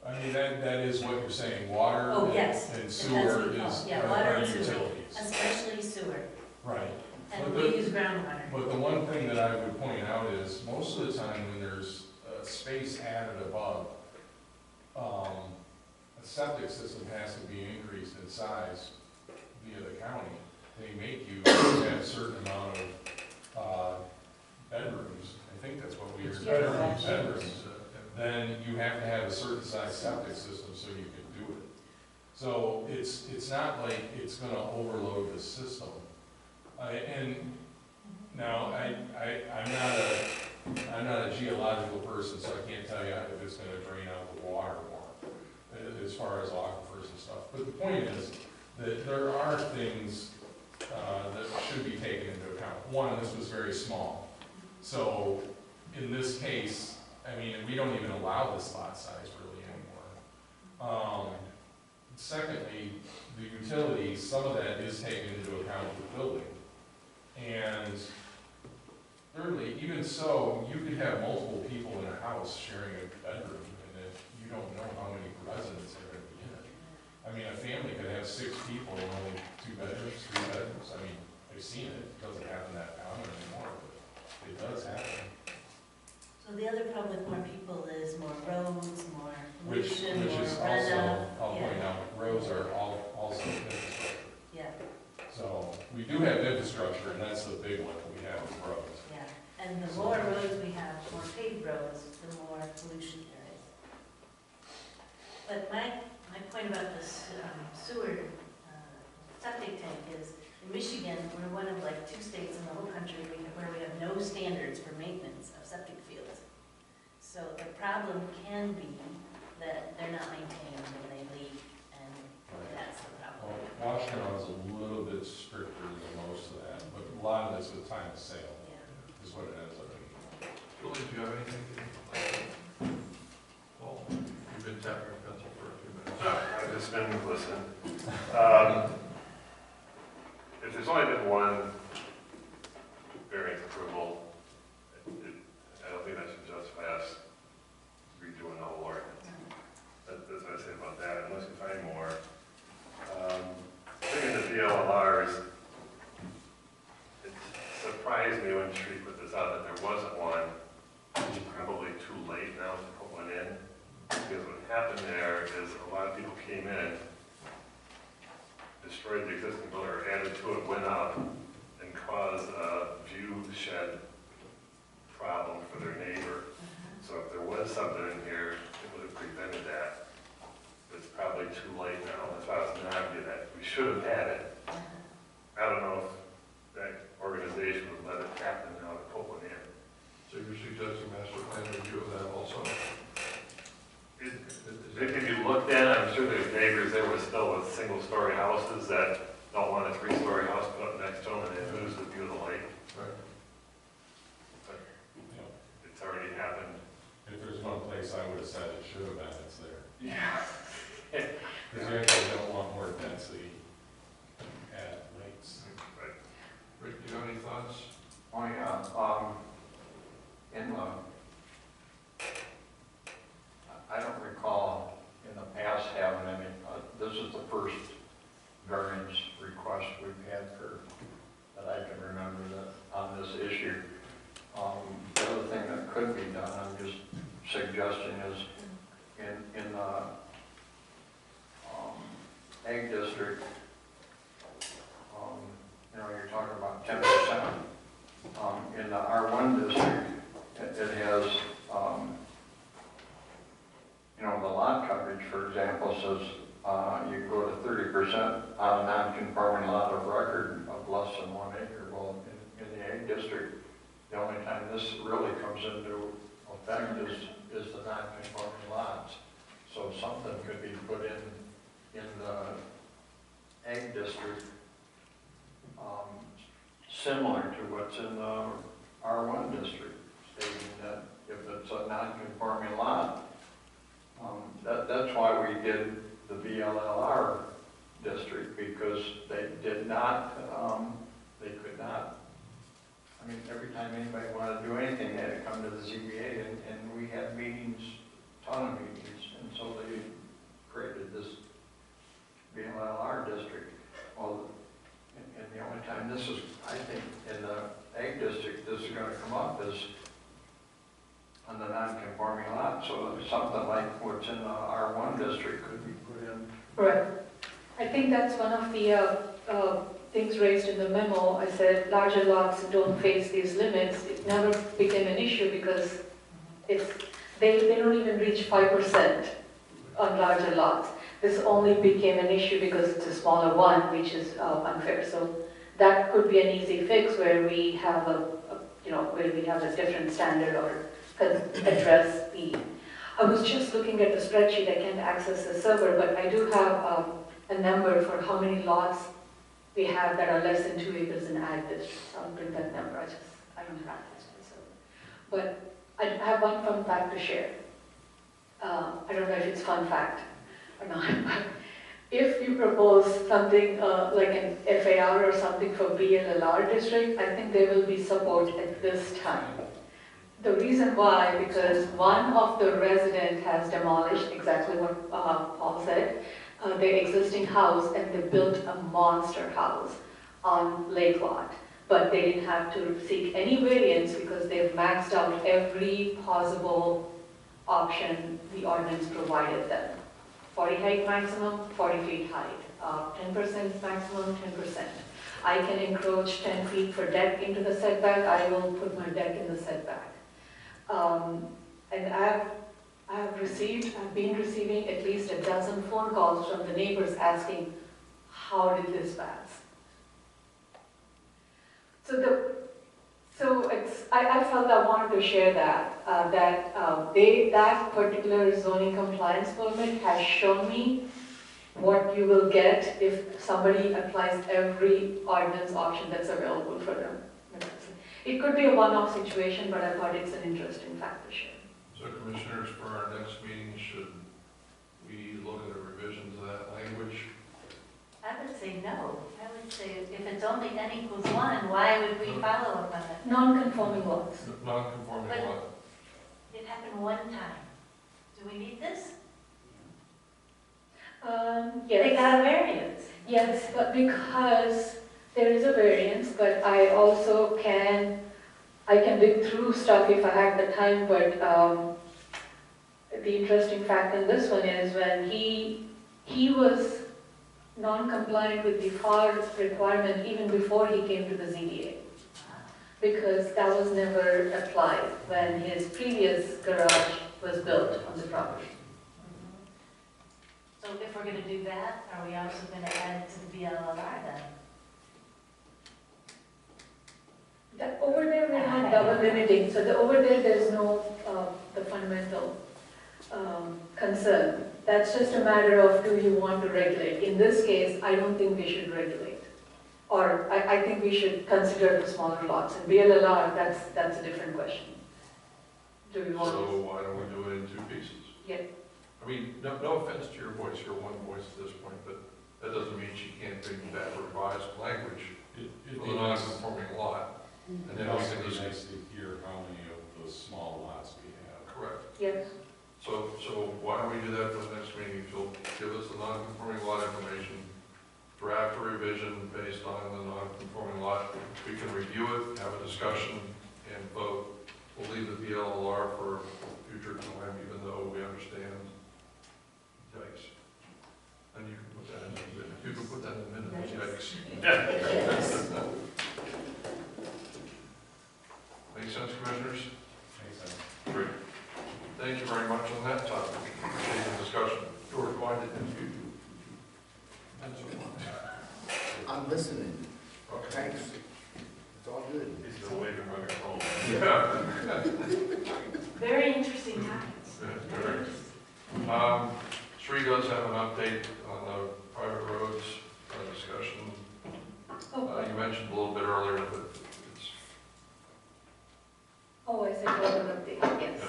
I mean, that is what you're saying, water Oh, yes. and That's sewer what we call is, it. Yeah, are water are and sewer. utilities. Especially sewer. Right. And But we the- use groundwater. But the one thing that I would point out is, most of the time when there's space added above, a septic system has to be increased in size via the county. They make you have a certain amount of bedrooms, I think that's what we are, bedrooms. Then you have to have a certain size septic system so you can do it. So it's not like it's gonna overload the system. And now, I'm not a geological person, so I can't tell you if it's gonna drain out the water more, as far as aquifers and stuff. But the point is that there are things that should be taken into account. One, this was very small. So, in this case, I mean, we don't even allow this lot size really anymore. Secondly, the utilities, some of that is taken into account with the building. And thirdly, even so, you could have multiple people in a house sharing a bedroom, and if you don't know how many residents are going to be in it. I mean, a family could have 6 people and only 2 bedrooms, 3 bedrooms. I mean, I've seen it. It doesn't happen that common anymore, but it does happen. So the other problem with more people is more roads, more Which pollution, more is runoff. also, I'll Yeah. point out, roads are also infrastructure. Yeah, So we do have infrastructure, and that's the big one that we have with roads. yeah. And the more roads we have, more paved roads, the more pollution there is. But my point about this sewer septic tank is, in Michigan, we're one of like 2 states in the whole country where we have no standards for maintenance of septic fields. So the problem can be that they're not maintained when they leak, and that's the problem. Well, Washington's a little bit stricter than most of that, but a lot of it's with time of sale, Yeah. is what it ends up being. Julie, do you have anything to Paul, you've been tapping your pencil for a few minutes. I've just been listening. If there's only been one variance approval, I don't think that should justify us redoing the whole ordinance. That's what I say about that, unless you find more. Thinking the DLRs, it surprised me when Sri put this out that there wasn't one. It's probably too late now to put one in, because what happened there is a lot of people came in, destroyed the existing building, or added to it, went up, and caused a view shed problem for their neighbor. So if there was something in here, it would have prevented that. But it's probably too late now. That's why I was not do that. We should have had it. I don't know if that organization would let it happen now to put one in. So you're suggesting master plan review of that also? If you looked at it, I'm sure there's single-story houses that don't want a three-story house put up next to them, and they lose the view of the lake. Right. But it's already happened. If there's one place I would have said it should have been, it's there. Yeah. Because you actually don't want more density at lakes. Rick, do you have any thoughts? Oh, yeah, I don't recall in the past having any, this is the first variance request we've had that I can remember on this issue. The other thing that could be done, I'm just suggesting, is in the ag district, you're talking about 10%. In the R1 district, it has, the lot coverage, for example, says you go to 30% on a non-conforming lot of record of less than 1 acre. Well, in the ag district, the only time this really comes into effect is the non-conforming lots. So something could be put in the ag district similar to what's in the R1 district, stating that if it's a non-conforming lot, that's why we did the VLLR district, because they did not, they could not, every time anybody wanted to do anything, they had to come to the ZBA, and we had meetings, ton of meetings, and so they created this VLLR district. Well, and the only time this is, I think, in the ag district, this is going to come up is on the non-conforming lot. So something like what's in the R1 district could be put in. Right. I think that's one of the things raised in the memo. I said larger lots don't face these limits. It never became an issue because they don't even reach 5% on larger lots. This only became an issue because it's a smaller one, which is unfair. So that could be an easy fix where we have where we have a different standard or address the. I was just looking at the spreadsheet. I can't access the server, but I do have a number for how many lots we have that are less than 2 acres in ag districts. I'll bring that number. I don't have access to the server. But I have one fun fact to share. I don't know if it's fun fact or not, but if you propose something like an FAR or something for BLLR district, I think there will be support at this time. The reason why, because one of the residents has demolished exactly what Paul said, their existing house, and they built a monster house on Lake Lot. But they didn't have to seek any variance because they've maxed out every possible option the ordinance provided them. 40 height maximum, 40 feet height, 10% maximum, 10%. I can encroach 10 feet for deck into the setback, I will put my deck in the setback. And I've been receiving at least a dozen phone calls from the neighbors asking, how did this pass? I felt I wanted to share that, that particular zoning compliance permit has shown me what you will get if somebody applies every ordinance option that's available for them. It could be a one-off situation, but I thought it's an interesting fact to share. So commissioners, for our next meeting, should we look at a revision to that language? I would say no. I would say if it's only n equals 1, why would we follow up on it? Non-conforming lots. Non-conforming But- lot. It happened one time. Do we need this? Yes. They got a variance. Yes, but because there is a variance, but I also can dig through stuff if I have the time, but the interesting fact in this one is when he was non-compliant with the FAR requirement even before he came to the ZDA, because that was never applied when his previous garage was built on the property. So if we're going to do that, are we also going to add it to the BLLR then? Over there we're not double limiting, so over there's no the fundamental. concern. That's just a matter of do you want to regulate. In this case, I don't think we should regulate. Or I think we should consider the smaller lots. And BLLR, that's a different question. Do we want So to? why don't we do it in two pieces? Yeah. I mean, no offense to your voice, you're one voice at this point, but that doesn't mean she can't bring that revised language for the non-conforming lot. And And then it we also can be just, nice to hear how many of those small lots we have. correct. Yes. So why don't we do that for the next meeting? If you'll give us the non-conforming lot information, draft a revision based on the non-conforming lot. We can review it, have a discussion, and vote. We'll leave the BLLR for future time, even though we understand. Yikes. And you can put that in the minute. You can put that in the minute. Yikes. Make sense, commissioners? Makes sense. Great. Thank you very much on that topic. Appreciate the discussion. George, why didn't you? I'm listening. Okay. Thanks. It's all good. He's still waving on your phone. Yeah. Very interesting times. Very. Sri does have an update on the private roads discussion. You mentioned a little bit earlier, but it's, Oh, I said what an update, yes.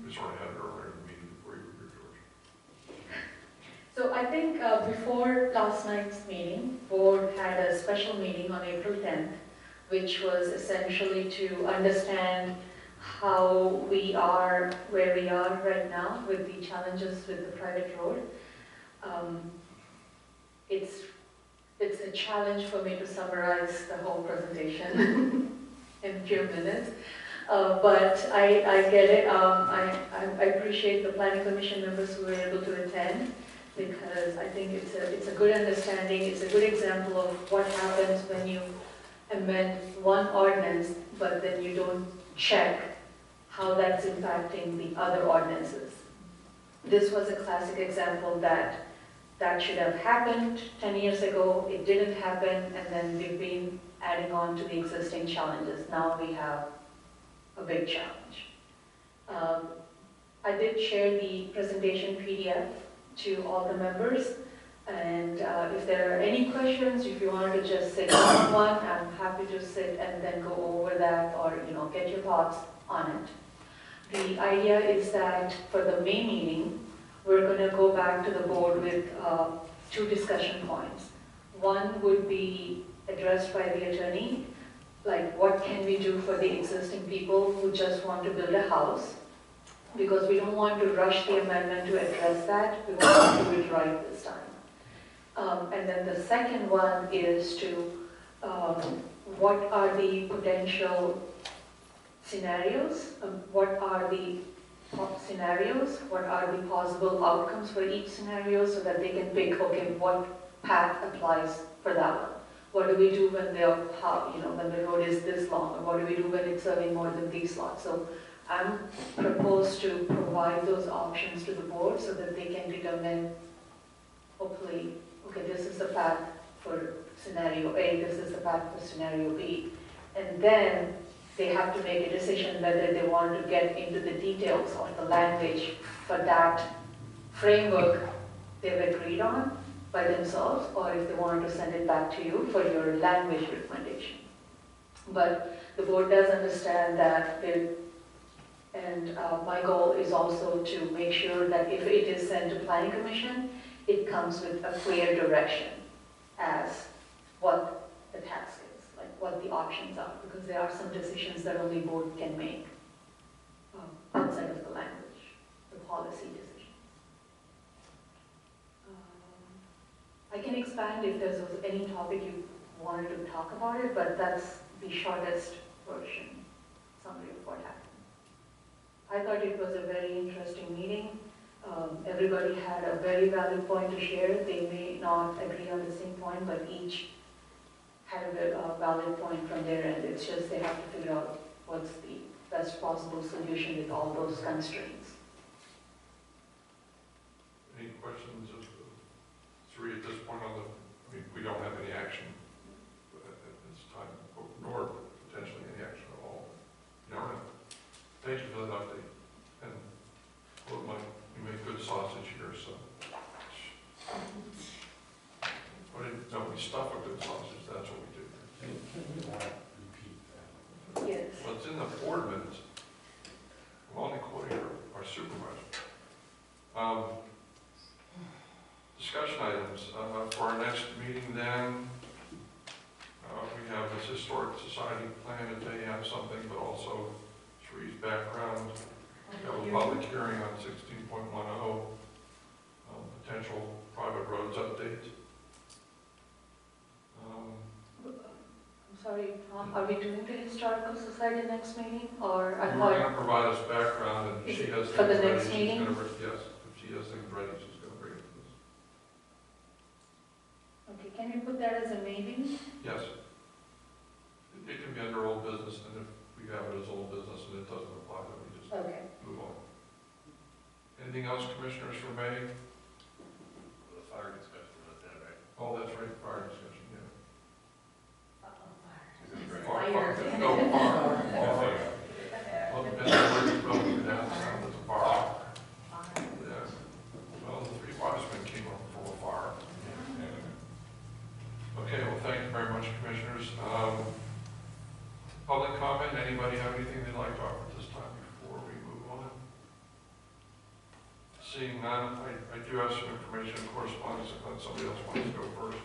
we sort of had it earlier in the meeting before you were here, George. So I think before last night's meeting, board had a special meeting on April 10th, which was essentially to understand how we are, where we are right now with the challenges with the private road. It's a challenge for me to summarize the whole presentation in a few minutes. But I get it. I appreciate the planning commission members who were able to attend, because I think it's a good understanding, it's a good example of what happens when you amend one ordinance, but then you don't check how that's impacting the other ordinances. This was a classic example that should have happened 10 years ago, it didn't happen, and then we've been adding on to the existing challenges. Now we have a big challenge. I did share the presentation PDF to all the members, and if there are any questions, if you wanted to just sit on one, I'm happy to sit and then go over that, or get your thoughts on it. The idea is that for the May meeting, we're going to go back to the board with 2 discussion points. One would be addressed by the attorney, like what can we do for the existing people who just want to build a house, because we don't want to rush the amendment to address that, we want to do it right this time. And then the second one is to what are the potential scenarios, what are the scenarios, what are the possible outcomes for each scenario, so that they can pick, okay, what path applies for that one. What do we do when when the road is this long, or what do we do when it's serving more than these lots? So I'm proposed to provide those options to the board so that they can determine, hopefully, okay, this is the path for scenario A, this is the path for scenario B. And then they have to make a decision whether they want to get into the details of the language for that framework they've agreed on by themselves, or if they want to send it back to you for your language recommendation. But the board does understand that, and my goal is also to make sure that if it is sent to planning commission, it comes with a clear direction as what the task is, like what the options are, because there are some decisions that only board can make outside of the language, the policy decision. I can expand if there's any topic you wanted to talk about it, but that's the shortest version, summary of what happened. I thought it was a very interesting meeting. Everybody had a very valid point to share. They may not agree on the same point, but each had a valid point from their end. It's just they have to figure out what's the best possible solution with all those constraints. Any questions of Sri at this point on we don't have any action at this time, nor potentially any action at all. No. Thank you for that update. And Discussion items, for our next meeting then, we have this Historic Society plan, if they have something, but also Shree's background. We have a public hearing on 16.10, potential private roads update. I'm sorry, Tom, are we doing the Historical Society next meeting, or I You were thought? going to provide us background, and Is she it has for the things ready. next She's meeting? gonna yes, if she has things ready, she's going to bring it to us. Okay, can you put that as a maybe? Yes. It can be under old business, and if we have it as old business and it doesn't apply, then we just Okay. move on. Anything else, commissioners, for May? The fire discussion was that, right? Oh, that's right, fire discussion, yeah. Fire. No, fire. Well, depends on where you go, downtown, there's a fire. Yeah. Well, the three watchmen came up full of fire. Okay, well, thank you very much, commissioners. Public comment, anybody have anything they'd like to offer at this time before we move on? Seeing none, I do have some information and correspondence if somebody else wants to go first.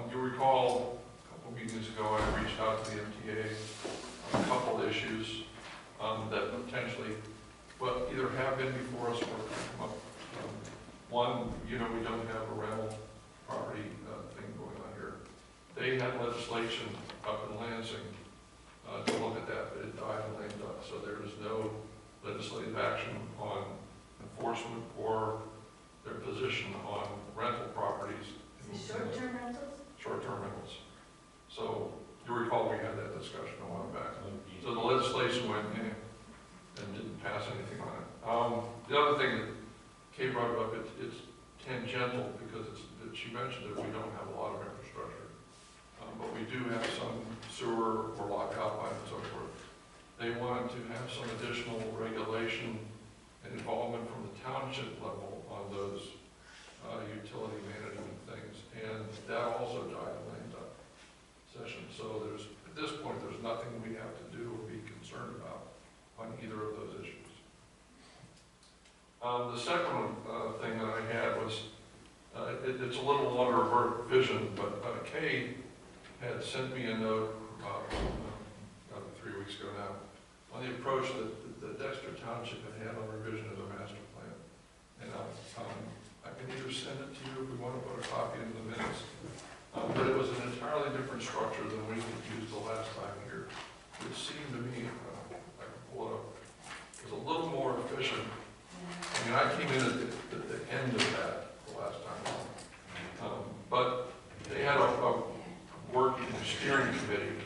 You recall a couple meetings ago, I reached out to the MTA on a couple issues that potentially, well, either have been before us or could come up. One, we don't have a rental property thing going on here. They had legislation up in Lansing to look at that, but it died and lame duck. So there is no legislative action on enforcement or their position on rental properties. Short-term rentals? Short-term rentals. So you recall we had that discussion a while back. So the legislation went in and didn't pass anything on it. The other thing that Kay brought up, it's tangential because she mentioned that we don't have a lot of infrastructure. But we do have some sewer or lockout pipe and so forth. They wanted to have some additional regulation and involvement from the township level on those utility management things. And that also died in lame duck session. So at this point, there's nothing we have to do or be concerned about on either of those issues. The second thing that I had was, it's a little longer vision, but Kay had sent me a note about 3 weeks ago now on the approach that Webster Township had on revision of the master plan. And I can either send it to you if we want to put a copy into the minutes, but it was an entirely different structure than we had used the last time here. It seemed to me, I can pull it up, it was a little more efficient. I mean, I came in at the end of that the last time, but they had a working steering committee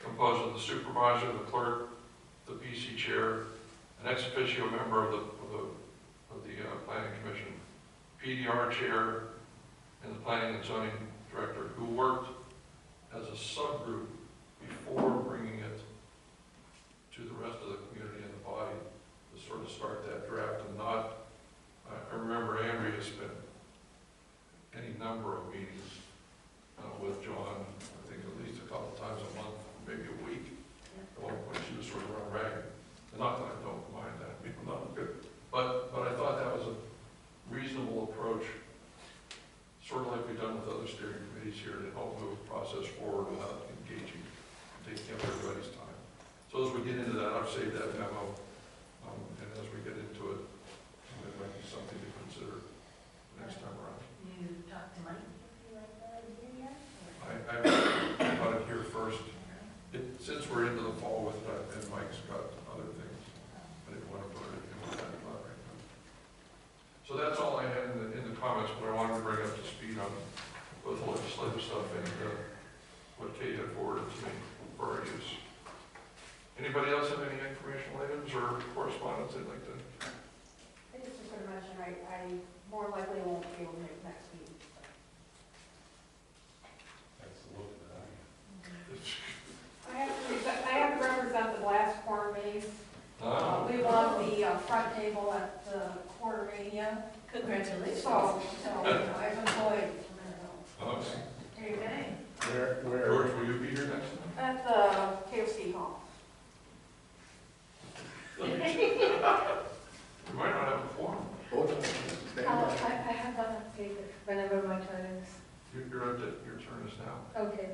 composed of the supervisor, the clerk, the PC chair, an ex officio member of the planning commission, PDR chair, and the planning and zoning director, who worked as a subgroup before bringing it to the rest of the community and the body to sort of start that draft and not. I remember Andrea spent any number of meetings with John, I think at least a couple times a month, maybe a week. At one point she was sort of run ragged. Not that I don't mind that, not good. But I thought that was a reasonable approach, sort of like we've done with other steering committees here to help move the process forward without engaging, taking up everybody's time. So as we get into that, I've saved that memo, and as we get into it, it might be something to consider next time around. You talked to Mike, if you like that idea yet? I got it here first. Since we're into the fall with that, and Mike's got other things, I didn't want to put it in that thought right now. So that's all I had in the comments, but I wanted to bring up to speed on both the legislative stuff and what Kate had forwarded to me for our use. Anybody else have any informational items or correspondence they'd like to? I just sort of mentioned, I more likely won't be able to make next meeting. That's the look that I have to represent the glass corn maze. We won the front table at the Quarter Mania. Congratulations. So I've employed. Okay. Okay. Where? George, will you be here next time? At the KFC hall. We Your turn is now. Okay.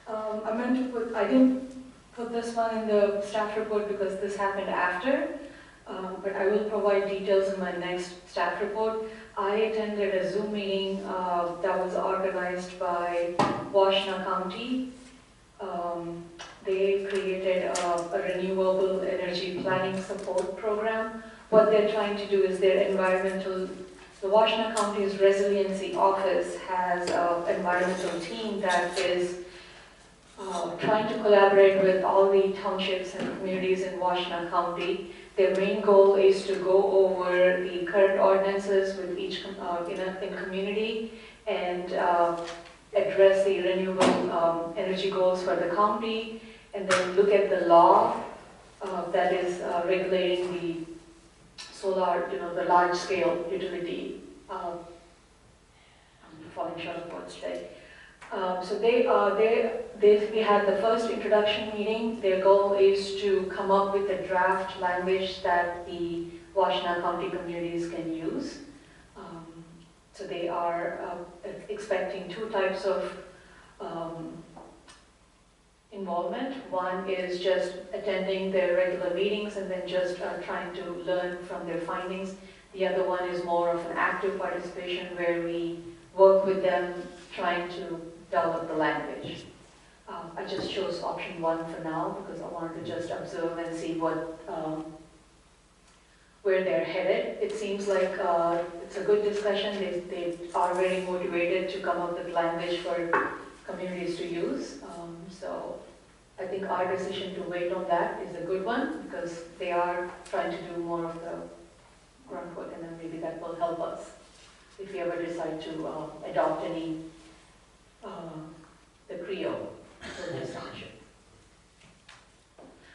I meant to put, I didn't put this one in the staff report because this happened after, but I will provide details in my next staff report. I attended a Zoom meeting that was organized by Washtenaw County. They created a renewable energy planning support program. What they're trying to do is their environmental, the Washtenaw County's Resiliency Office has an environmental team that is trying to collaborate with all the townships and communities in Washtenaw County. Their main goal is to go over the current ordinances with each in community and address the renewable energy goals for the county, and then look at the law that is regulating the solar, the large-scale utility. I'm falling short of words today. So we had the first introduction meeting. Their goal is to come up with a draft language that the Washtenaw County communities can use. So they are expecting two types of involvement. One is just attending their regular meetings and then just trying to learn from their findings. The other one is more of an active participation where we work with them trying to develop the language. I just chose option one for now because I wanted to just observe and see where they're headed. It seems like it's a good discussion. They are very motivated to come up with language for communities to use. So I think our decision to wait on that is a good one because they are trying to do more of the groundwork, and then maybe that will help us if we ever decide to adopt any the Creo for this township.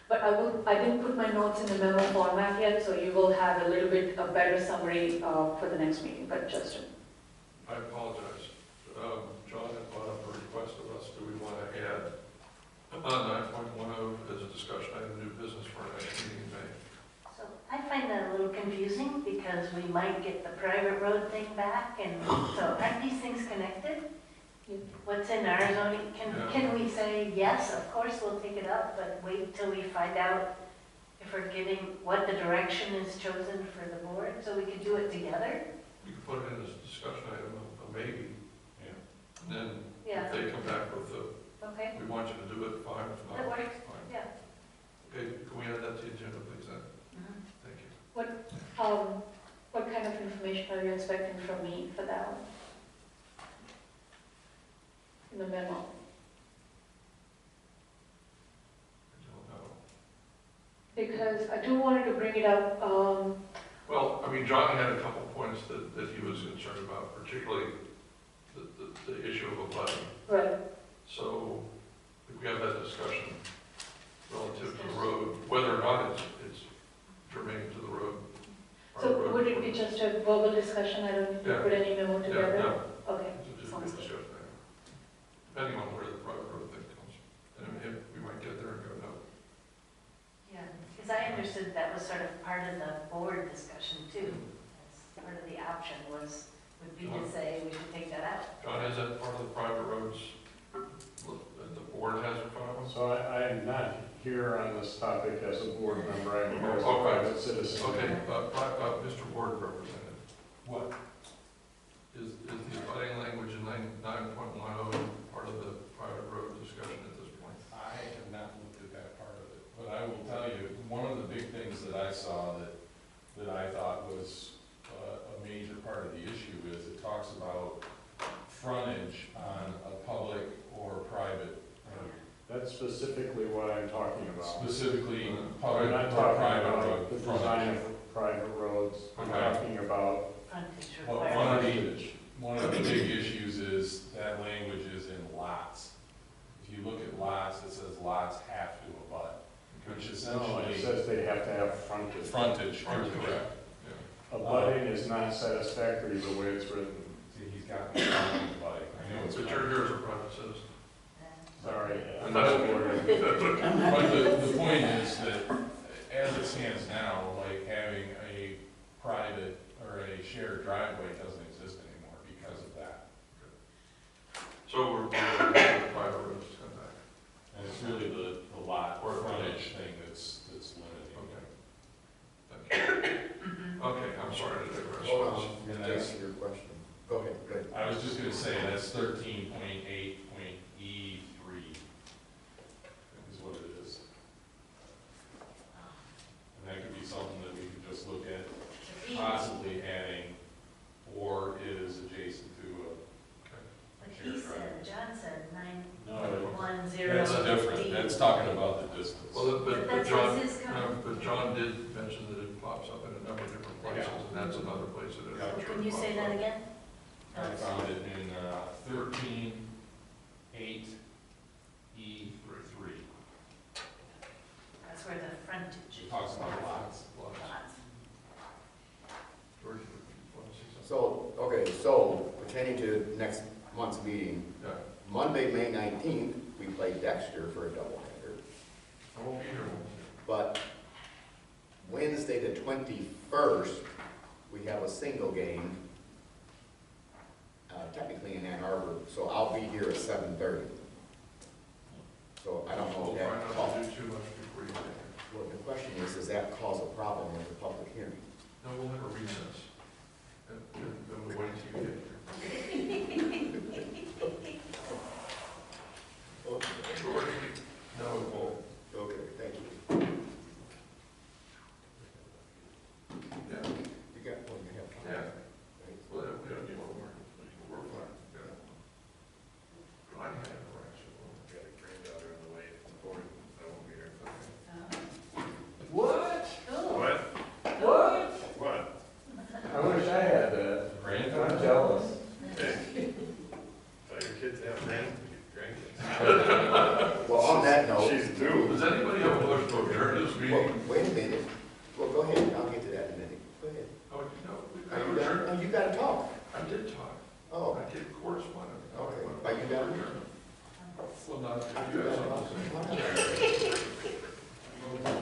But I didn't put my notes in the memo format yet, so you will have a little bit a better summary for the next meeting. But Justin. I apologize. John had brought up a request of us. Do we want to add 9.10 as a discussion item, new business for our next meeting in May? So I find that a little confusing because we might get the private road thing back, and so aren't these things connected? What's in our zoning, can we say, yes, of course we'll take it up, but wait till we find out if we're getting, what the direction is chosen for the board, so we could do it together? We could put it in as a discussion item, a maybe. Yeah. And then Yeah, if they come back with okay, we want you to do it, fine, if not, that works, fine. yeah. Okay, can we add that to the agenda, please, then? Mhm. Thank you. What kind of information are you expecting from me for that one? In the memo. I don't know. Because I do wanted to bring it up, Well, I mean, John had a couple points that he was concerned about, particularly the issue of a budget. right, So if we have that discussion relative to the road, whether or not it's germane to the road. so would it be just a verbal discussion, I don't need to Yeah. put any memo Yeah, together? no, Okay, it's just a sounds good good. discussion item. Depending on where the private road thing comes. And if we might get there and go, no. Yeah, because I understood that was sort of part of the board discussion too. As part of the option would be to say we should take that out. John, is that part of the private roads that the board has in front of us? So I am not here on this topic as a board member, I'm here as a Okay. private citizen. Okay, Mr. Ward representative, What? is the abutting language in 9.10 part of the private road discussion at this point? I have not looked at that part of it, but I will tell you, one of the big things that I saw that I thought was a major part of the issue is it talks about frontage on a public or private road. That's specifically what I'm talking about. Specifically, Uh, public We're not or talking private about road the frontage. design of private roads, we're Okay. talking about Frontage Well, requirement. one of the big issues is that language is in lots. If you look at lots, it says lots have to abut, which No, it essentially, says they have to have frontage. frontage, you're correct. Abutting is not satisfactory the way it's written. See, he's got me wrong with abutting. I know it's But you're here as a private citizen. Sorry. And that's But the point is that as it stands now, like having a private or a shared driveway doesn't exist anymore because of that. So we're going to the private roads to come back. And it's really the lot or frontage thing that's limiting. Okay. Okay, I'm sorry to digress. Hold on, And to that's- answer your question. Go ahead, go ahead. I was just gonna say, that's 13.8.E3 is what it is. And that could be something that we could just look at possibly adding, or is adjacent to But he said, John said No, 910. that's different, that's talking about the distance. Well, But but that's John, his comment. but John did mention that it pops up in a number of different places, and that's another place that it. Yeah. Can you say that again? I found it in 13.8.E3. That's where the frontage It talks about lots. Lots. lots. George, you want to say something? So, okay, so pertaining to next month's meeting, Yeah, Monday, May 19th, we play Dexter for a doubleheader. I won't be here. But Wednesday, the 21st, we have a single game, technically in Ann Arbor, so I'll be here at 7:30. So I don't know We'll if try that not to causes, do too much before you get here. well, the question is, does that cause a problem with the public hearing? No, we'll have a recess. And then we'll wait till you get here. George, no, it won't. Okay, thank you. Yeah, You got one, you have. yeah. Thanks. Well, we don't need one more. We're fine, yeah. I have a correction. Got a granddaughter on the way, or I won't be here. What? What? What? What? I wish I had that. I'm jealous. Hey. Tell your kids to have grandkids. Well, on that note. She's due. Does anybody have a motion to adjourn this Well, meeting? wait a minute. Well, go ahead, I'll get to that in a minute. Go ahead. Oh, no, we Are you adjourned. done? Oh, you gotta talk. I did talk. Oh, I did correspondence. okay. Are you done? Well, not, Are you you have done? something to say. Why not?